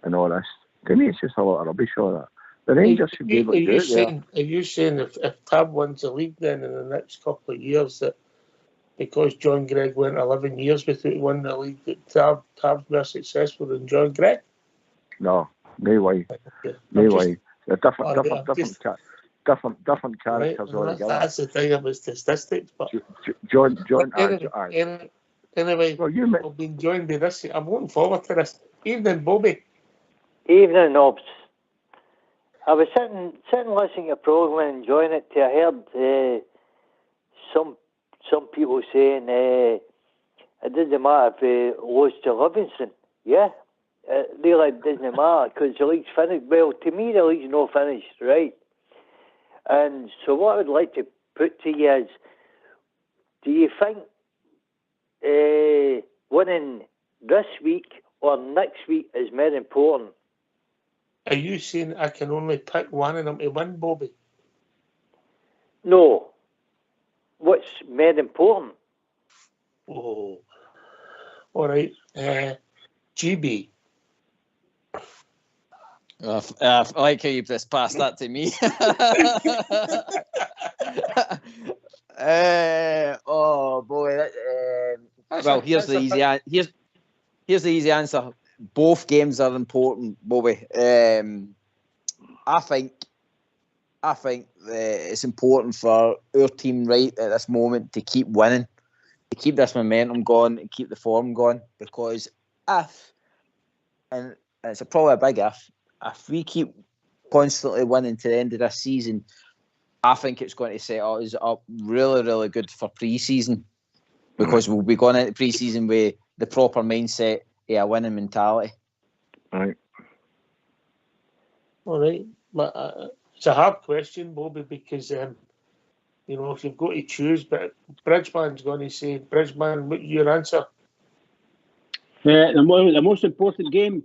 and all this. To me, it's just a lot of rubbish, all that. The Rangers should be able to do it there. Are you saying if Tab wins the league then in the next couple of years, that because John Gregg went 11 years without winning the league, that Tab's more successful than John Gregg? No way. Okay. No way. They're different characters right, altogether. That's the thing about statistics. But John. Anyway, well, I've been joined by this. I'm looking forward to this. Evening, Bobby. Evening, Nobs. I was sitting listening to your programme and enjoying it. I heard some people saying it doesn't matter if they lost to Livingston. Yeah, it really doesn't matter because the league's finished. Well, to me, the league's not finished, right? And so what I would like to put to you is, do you think winning this week or next week is more important? Are you saying I can only pick one of them to win, Bobby? No. What's more important? Oh, all right. GB. I like how you've just passed that to me. Oh boy! Well, here's the easy answer. Both games are important, Bobby. I think it's important for our team right at this moment to keep winning, to keep this momentum going, and keep the form going. Because and it's probably a big if we keep constantly winning to the end of this season, I think it's going to set us up really, really good for pre-season, because we'll be going into pre-season with the proper mindset, a winning mentality. Right. All right. But, it's a hard question, Bobby, because you know, if you've got to choose, but Bridgeman's going to say, Bridgeman, what's your answer? The most important game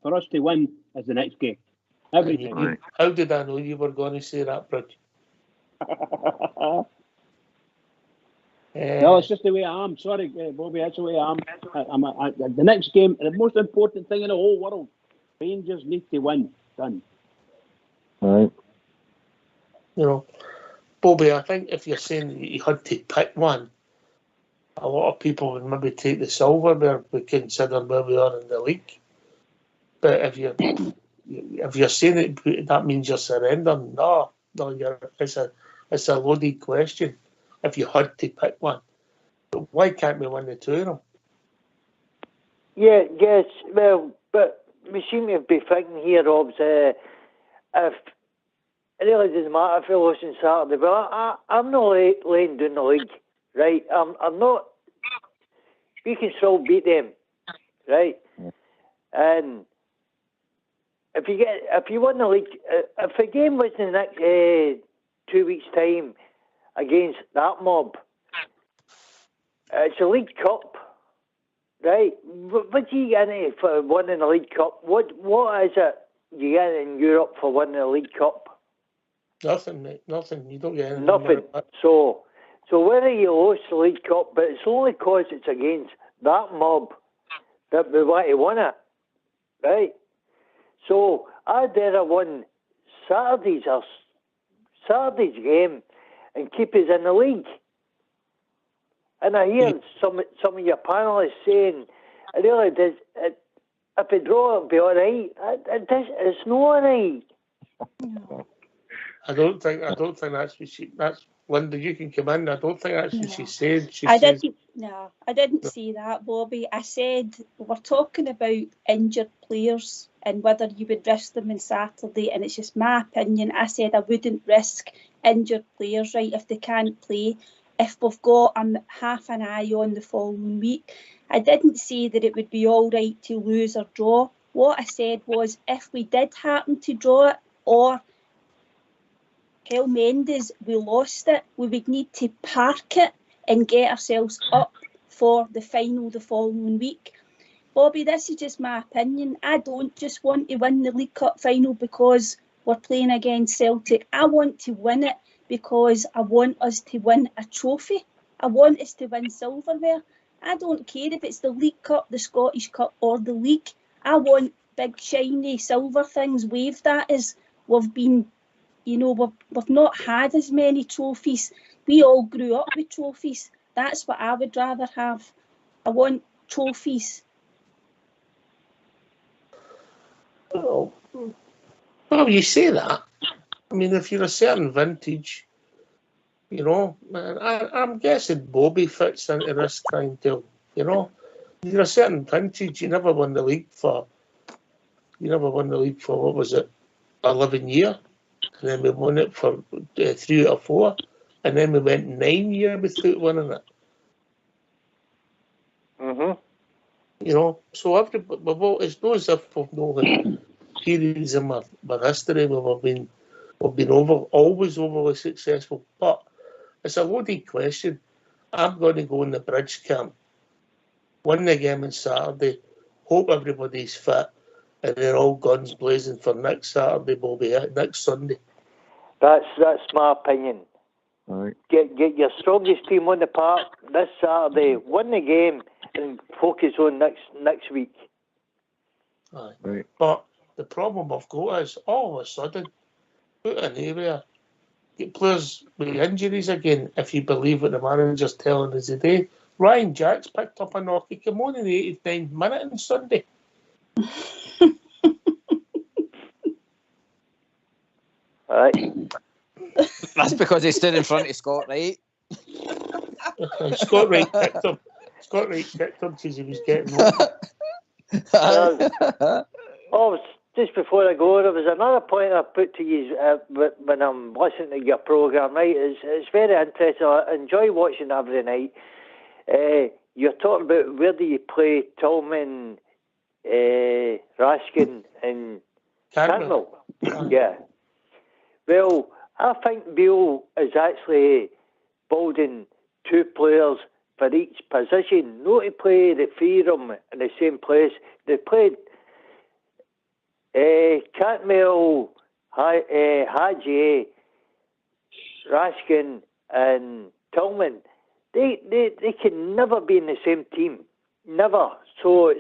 for us to win is the next game. Every time. How did I know you were going to say that, Bridge? No, it's just the way I am. Sorry, Bobby, that's the way I am. The next game, the most important thing in the whole world, Rangers need to win. Done. Right. You know, Bobby, I think if you're saying you had to pick one, a lot of people would maybe take the silverware, we consider where we are in the league. But if you're saying it, that means you're surrendering. No, it's a loaded question. If you had to pick one, but why can't we win the two of them? Yeah, yes. Well, but we seem to be thinking here, Robs. If it really doesn't matter if we lose on Saturday, but I'm not laying down the league, right? I'm not We can still beat them, right? And if you win the league, if the game was in the next 2 weeks' time against that mob, it's a League Cup, right? What do you get in for winning the League Cup? What is it you get in Europe for winning the League Cup? Nothing, mate. Nothing. You don't get anything. Nothing. So whether you lost the League Cup, but it's only because it's against that mob that we want to win it, right? So I'd rather win Saturday's game and keep us in the league. And I hear some of your panelists saying, I really does. If we draw, it'll be all right. It's not all right. I don't think that's what that's Linda, you can come in. I don't think that's what she said. I didn't say that, Bobby. I said we're talking about injured players and whether you would risk them on Saturday, and it's just my opinion. I said I wouldn't risk injured players, right, if they can't play, if we've got half an eye on the following week. I didn't say that it would be all right to lose or draw. What I said was if we did happen to draw it, or Hell Mendes, we lost it, we would need to park it and get ourselves up for the final the following week. Bobby, this is just my opinion. I don't just want to win the League Cup final because we're playing against Celtic. I want to win it because I want us to win a trophy. I want us to win silverware. I don't care if it's the League Cup, the Scottish Cup or the League. I want big shiny silver things waved at us. We've been, we've not had as many trophies. We all grew up with trophies. That's what I would rather have. I want trophies. Well, you say that. I mean, if you're a certain vintage, I'm guessing Bobby fits into this kind of, you're a certain vintage. You never won the league for, what was it, 11 years? And then we won it for 3 or 4. And then we went 9 years without winning it. So it's not as if we've known periods in my history where we've been always overly successful. But it's a loaded question. I'm going to go in the bridge camp, win the game on Saturday, hope everybody's fit, and then all guns blazing for next Saturday, Bobby, next Sunday. That's my opinion. All right. Get your strongest team on the park this Saturday, win the game, and focus on next week. Aye. Right. But the problem I've got is all of a sudden, out of nowhere, get players with injuries again, if you believe what the manager's telling us today. Ryan Jack's picked up a knock. He came on in the 89th minute on Sunday. Right. That's because he stood in front of Scott Wright. Scott Wright picked him. Scott Wright picked him because he was getting old. Just before I go, there was another point I put to you when I'm listening to your programme, right? It's very interesting. I enjoy watching every night. You're talking about where do you play Tillman, Raskin and Cantwell. Yeah. Well, I think Beale is actually building 2 players for each position, not to play the 3 of them in the same place. They played Cantwell, Hadji, Raskin and Tillman. They can never be in the same team. Never. So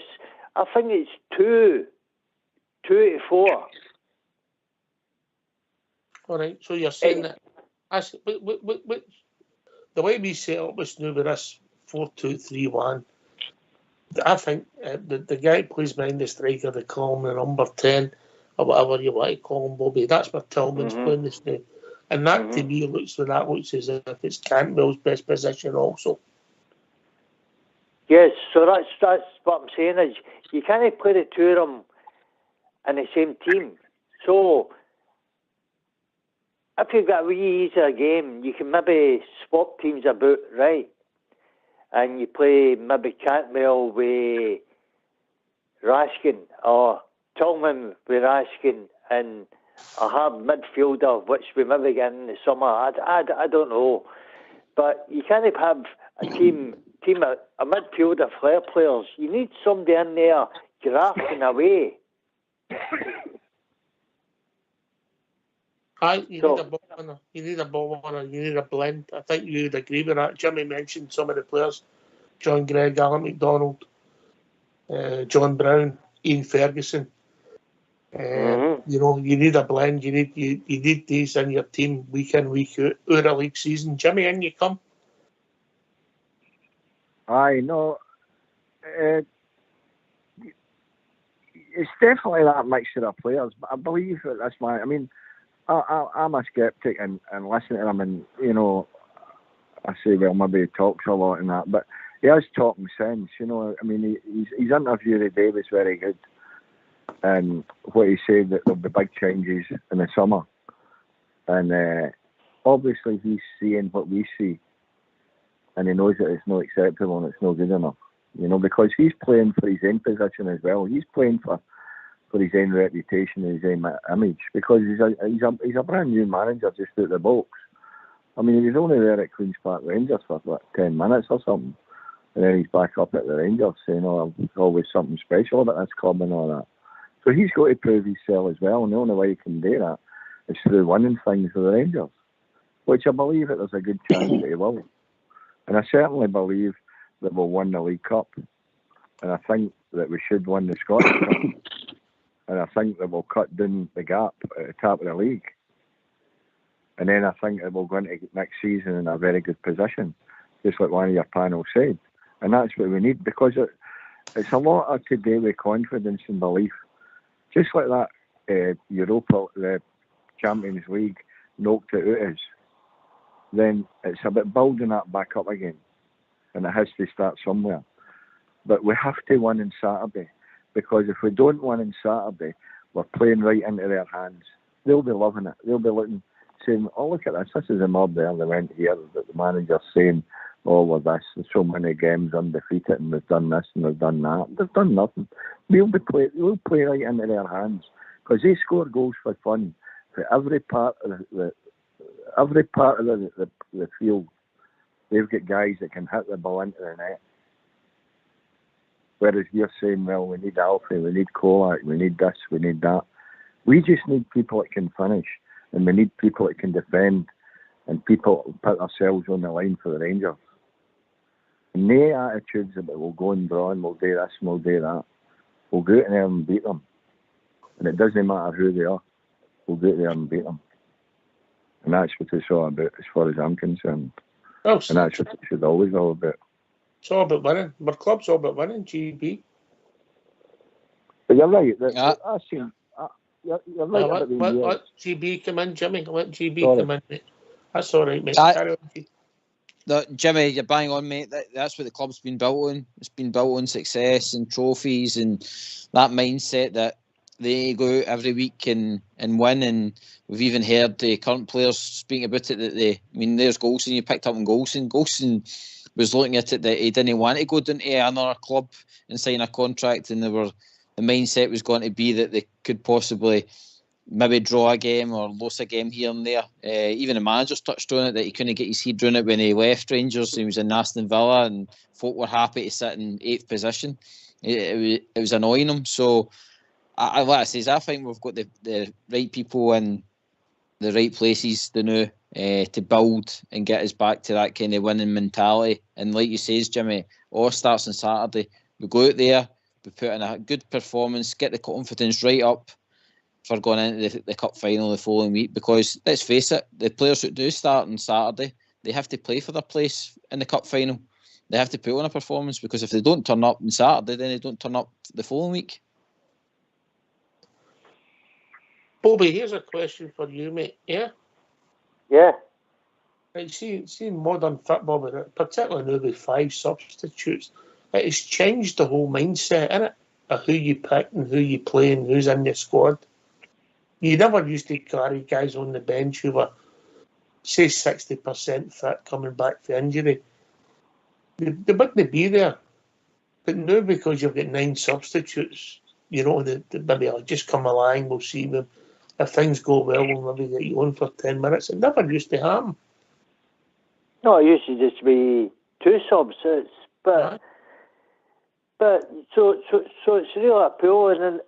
I think it's 2 to 4. All right, so you're saying that the way we set up this new with this 4-2-3-1, I think the guy who plays behind the striker, they call him the number 10 or whatever you want to call him, Bobby. That's where Tillman's playing this now, and that to me looks as if it's Cantwell's best position also. Yes, so that's what I'm saying is you can't play the 2 of them in the same team. So if you've got a wee easier game, you can maybe swap teams about, right? and you play maybe Cantwell with Raskin or Tillman with Raskin and a hard midfielder, which we maybe get in the summer. I don't know. But you can't have a team of a midfielder flair players. You need somebody in there grafting away. You need a ball winner. You need a ball winner. You need a blend. I think you'd agree with that. Jimmy mentioned some of the players: John Gregg, Alan McDonald, John Brown, Ian Ferguson. You know, you need a blend. You need these in your team week in, week out a league season. Jimmy, in you come. I know. It's definitely that mixture of players, but I believe that that's my. I mean, I'm a skeptic and listen to him, and you know, I say, well, maybe he talks a lot and that, but he has talking sense. You know, I mean, his interview today was very good. And what he said, that there'll be big changes in the summer. And obviously he's seeing what we see. And he knows that it's not acceptable and it's not good enough. You know, because he's playing for his own position as well. He's playing for his own reputation and his own image. Because he's a brand new manager just out the box. I mean, he was only there at Queen's Park Rangers for, 10 minutes or something. And then he's back up at the Rangers saying, oh, there's always something special about this club and all that. So he's got to prove himself as well, and the only way he can do that is through winning things with the Rangers, which I believe that there's a good chance that he will. And I certainly believe that we'll win the League Cup, and I think that we should win the Scottish Cup, and I think that we'll cut down the gap at the top of the league. And then I think that we'll go into next season in a very good position, just like one of your panel said. And that's what we need, because it's a lot of to do with confidence and belief. Just like that Europa, the Champions League, knocked it out us, then it's about building that back up again. And it has to start somewhere. But we have to win on Saturday, because if we don't win on Saturday, we're playing right into their hands. They'll be loving it. They'll be looking, saying, oh, look at this. This is a mob there. They went here. That the manager's saying, oh, we're this. There's so many games undefeated, and we've done this and we've done that. They've done nothing. We'll play right into their hands, because they score goals for fun for every part of the field. They've got guys that can hit the ball into the net. Whereas you're saying, well, we need Alfie, we need Kolak, we need this, we need that. We just need people that can finish, and we need people that can defend, and people put themselves on the line for the Rangers. And no attitudes about we'll go and draw and we'll do this and we'll do that. We'll go out there and beat them. And it doesn't matter who they are. We'll go out there and beat them. And that's what it's all about, as far as I'm concerned. And that's what it should always all about. It's all about winning. Our club's all about winning, GB. But you're right. You're right. Let GB come in, Jimmy. Let GB come in, mate. That's all right, mate. Carry on. No, Jimmy, you're bang on, mate. That's what the club's been built on. It's been built on success and trophies and that mindset that they go out every week and win. And we've even heard the current players speaking about it. There's Golson. You picked up on Golson. Golson was looking at it that he didn't want to go down to another club and sign a contract, and the mindset was going to be that they could possibly maybe draw a game or lose a game here and there. Even the manager's touched on it, that he couldn't get his head around it when he left Rangers. He was in Aston Villa and folk were happy to sit in 8th position. It was annoying him. So, like I think we've got the right people in the right places now to build and get us back to that kind of winning mentality. And like you says, Jimmy, all starts on Saturday. We go out there, we put in a good performance, get the confidence right up for going into the cup final the following week, because let's face it, the players that do start on Saturday, they have to play for their place in the cup final. They have to put on a performance, because if they don't turn up on Saturday, then they don't turn up the following week. Bobby, here's a question for you, mate. Yeah? Yeah. Right, see modern football, particularly now with 5 substitutes, it has changed the whole mindset, innit? Of who you pick and who you play and who's in your squad. You never used to carry guys on the bench who were, say, 60% fit coming back for injury. they wouldn't be there. But now, because you've got 9 substitutes, you know, maybe I'll just come along, we'll see them. If things go well, we'll maybe get you on for 10 minutes. It never used to happen. No, it used to just be 2 subs. But so it's really a pool, and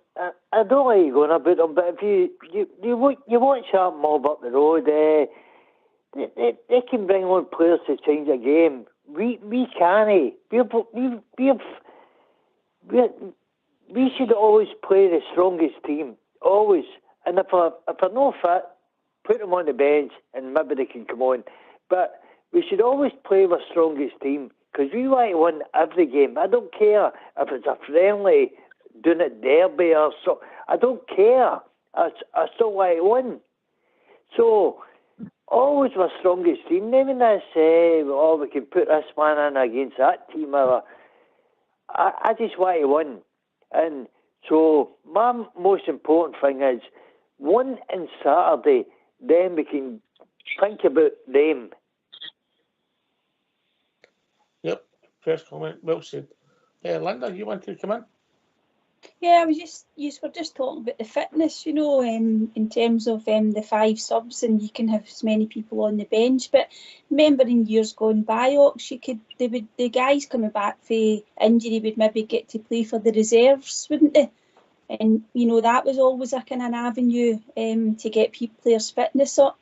I don't like going about them. But if you watch that mob up the road, they can bring on players to change a game. We can't. We should always play the strongest team, always. And if they're not fit, put them on the bench and maybe they can come on. But we should always play our strongest team because we want to win every game. I don't care if it's a friendly, doing it derby or so. I don't care. I still want to win. So always our strongest team. Even I say, oh, we can put this man in against that team. I just want to win. And so my most important thing is win on Saturday, then we can think about them. Yep, first comment, well said. Linda, you want to come in? Yeah, you were just talking about the fitness, you know, in terms of the 5 subs, and you can have as many people on the bench. But remember, in years gone by, the guys coming back for injury would maybe get to play for the reserves, wouldn't they? And you know that was always a kind of an avenue to get players' fitness up.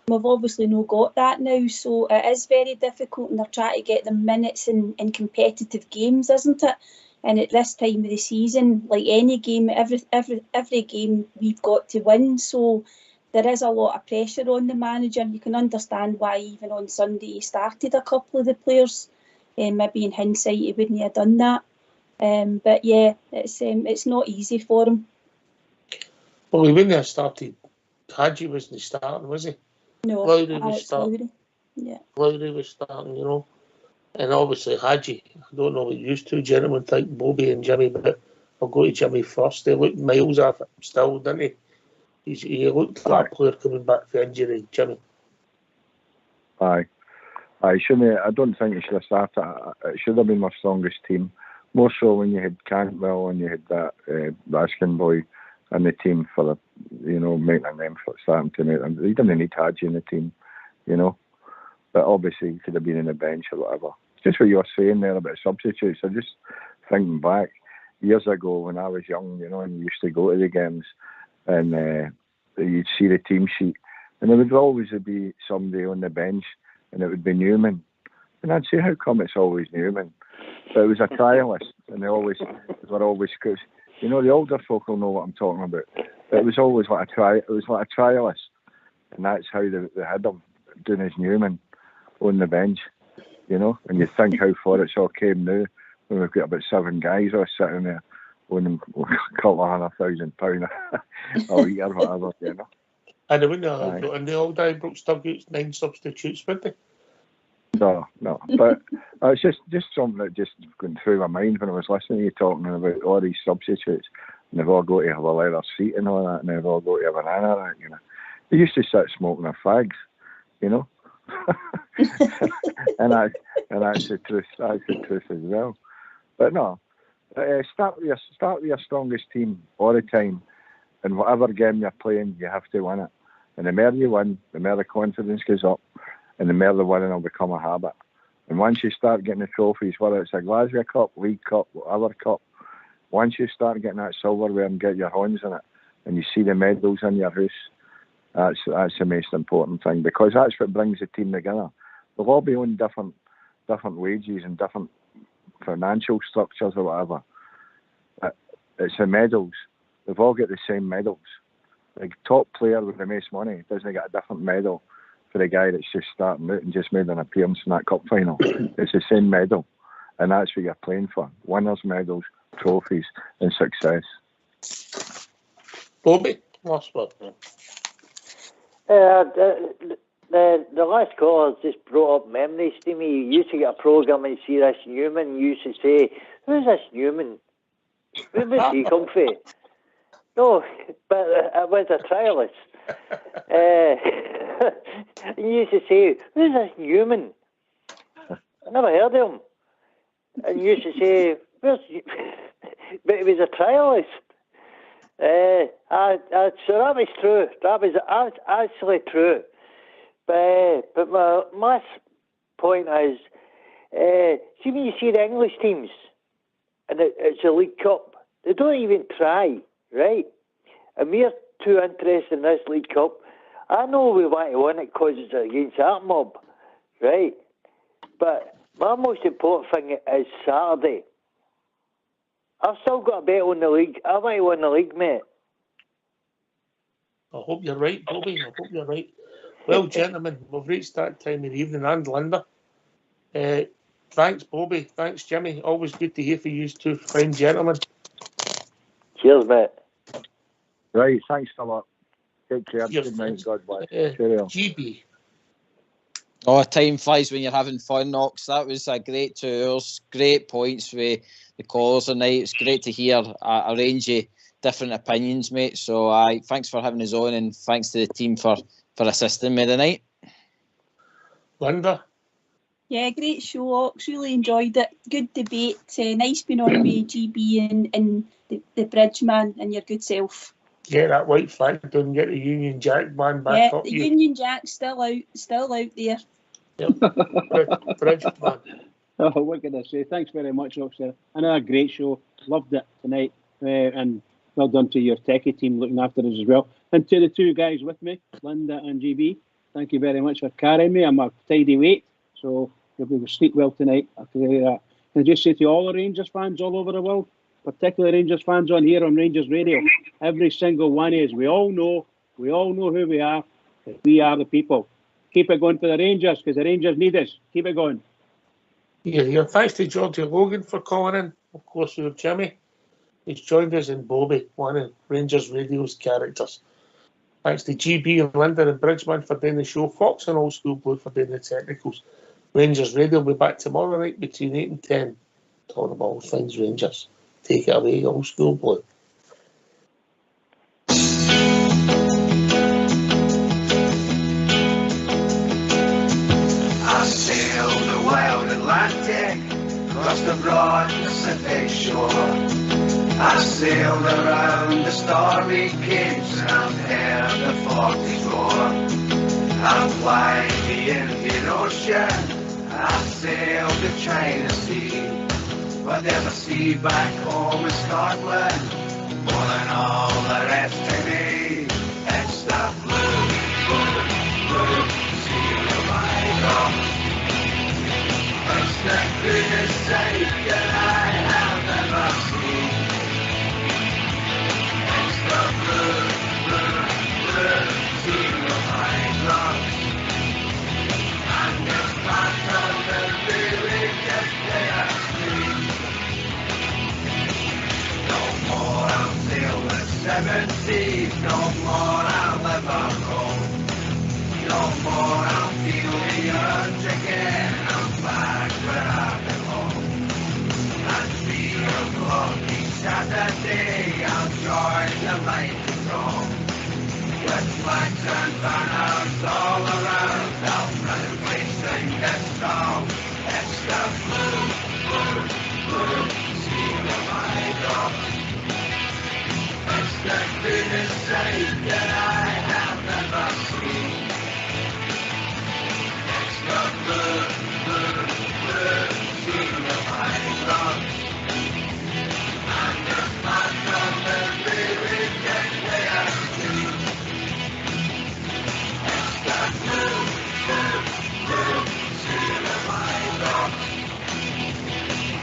We've obviously not got that now, so it is very difficult, and they're trying to get them minutes in competitive games, isn't it? And at this time of the season, like any game, every game we've got to win. So there is a lot of pressure on the manager. You can understand why even on Sunday he started a couple of the players. Maybe in hindsight he wouldn't have done that. But yeah, it's not easy for him. Well, he wouldn't have started. Hadji wasn't starting, was he? No, Lowry was starting. Yeah. Lowry was starting, you know. And obviously Hadji, I don't know what used to gentlemen think Bobby and Jimmy, but I'll go to Jimmy first. He looked miles off it still, didn't he? He looked like a player coming back from injury, Jimmy. Aye. I don't think he should have started. It should have been my strongest team. More so when you had Cantwell and you had that Baskin boy in the team for making them for starting to make them. He didn't need Hadji in the team, you know. But obviously he could have been in the bench or whatever. Just what you were saying there about substitutes. I just thinking back years ago when I was young, you know, and you used to go to the games and you'd see the team sheet and there would always be somebody on the bench and it would be Newman. And I'd say, how come it's always Newman? But it was a trialist and they were always, you know, the older folk will know what I'm talking about. But it was always like a trialist. And that's how they had him doing his Newman on the bench, you know, and you think how far it's all came now when we've got about 7 guys all sitting there on them a couple of £100,000 a year or whatever, you know. And they wouldn't have got in the old Ibrox Stugouts 9 substitutes, would they? No, but it's just something that just going through my mind when I was listening to you talking about all these substitutes, and they've all got to have a leather seat and all that, and they've all got to have an banana, you know. They used to sit smoking their fags, you know. and that's the truth. That's the truth as well. But no, start with your strongest team all the time, and whatever game you're playing, you have to win it. And the more you win, the more the confidence goes up, and the more the winning will become a habit. And once you start getting the trophies, whether it's a Glasgow Cup, League Cup, whatever cup, once you start getting that silverware and get your hands in it, and you see the medals in your house. That's the most important thing, because that's what brings the team together. They'll all be on different wages and different financial structures or whatever. But it's the medals. They've all got the same medals. The top player with the most money doesn't get a different medal for the guy that's just starting out and just made an appearance in that cup final. It's the same medal, and that's what you're playing for. Winners' medals, trophies, and success. Bobby, last word. The last caller just brought up memories to me. You used to get a programme and see this Newman. You used to say, who's this Newman? Where was he come from? No, but it was a trialist. You used to say, who's this Newman? I never heard of him. and used to say, but he was a trialist. So that was true. That was actually true. But my point is, see when you see the English teams, and it's a League Cup, they don't even try, right? And we're too interested in this League Cup. I know we want to win it because it's against that mob, right? But my most important thing is Saturday. I've still got a bet on the league. I want to win the league, mate. I hope you're right, Bobby. I hope you're right. Well, gentlemen, we've reached that time of the evening, and Linda. Thanks, Bobby. Thanks, Jimmy. Always good to hear from you two fine gentlemen. Cheers, mate. Right, thanks a lot. Take care. Cheers, Good night. God bless. GB. Oh, time flies when you're having fun, Ox. That was a great 2 hours, great points with the callers tonight. It's great to hear a range of different opinions, mate. So, thanks for having us on, and thanks to the team for assisting me tonight. Linda? Yeah, great show, Ox. Really enjoyed it. Good debate. Nice being on with GB and the Bridgeman and your good self. Get that white flag down, get the Union Jack man back up. The Union Jack's still out there. Yep. Bridgeman. Oh, what can I say? Thanks very much, Ox. Another great show. Loved it tonight. And well done to your techie team looking after us as well. And to the two guys with me, Linda and GB, thank you very much for carrying me. I'm a tidy weight, so you'll sleep well tonight. I can tell you that. Can I just say to all the Rangers fans all over the world, particularly Rangers fans on here on Rangers Radio, every single one of us, we all know who we are. We are the people. Keep it going for the Rangers, because the Rangers need us. Keep it going. Yeah. Thanks to Georgie Logan for calling in. Of course, we have Jimmy. He's joined us, in Bobby, one of Rangers Radio's characters. Thanks to GB and Linda and Bridgeman for doing the show. Fox and Old School Blue for doing the technicals. Rangers Radio will be back tomorrow night between 8 and 10. Talking about all things Rangers. Take it away, Old School Blue. I sailed the wild Atlantic, across the broad Pacific shore. I sailed around the stormy capes and I've heard the forties roar. I'm flying the Indian Ocean, I sailed the China Sea. But there's a sea back home in Scotland, more than all the rest to me. It's the blue, blue, blue sea of my God. It's the greenest sight that I have ever seen. It's the blue, blue, blue sea of my God. And it's not something really just there. No more I'll sail the seven seas, no more I'll ever roam. No more I'll feel the urge again, I'm back where I belong. And 3 o'clock each Saturday, I'll join the mighty throng. With flags and banners all around, I'll proudly sing this song. It's the blue, blue, blue sea of my God. It's the greenest sight that I have ever seen. It's the blue, blue, blue sea of my God. And it's not something really can clear to. It's the blue, blue, blue sea of my God.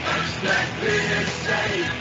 It's the greenest sight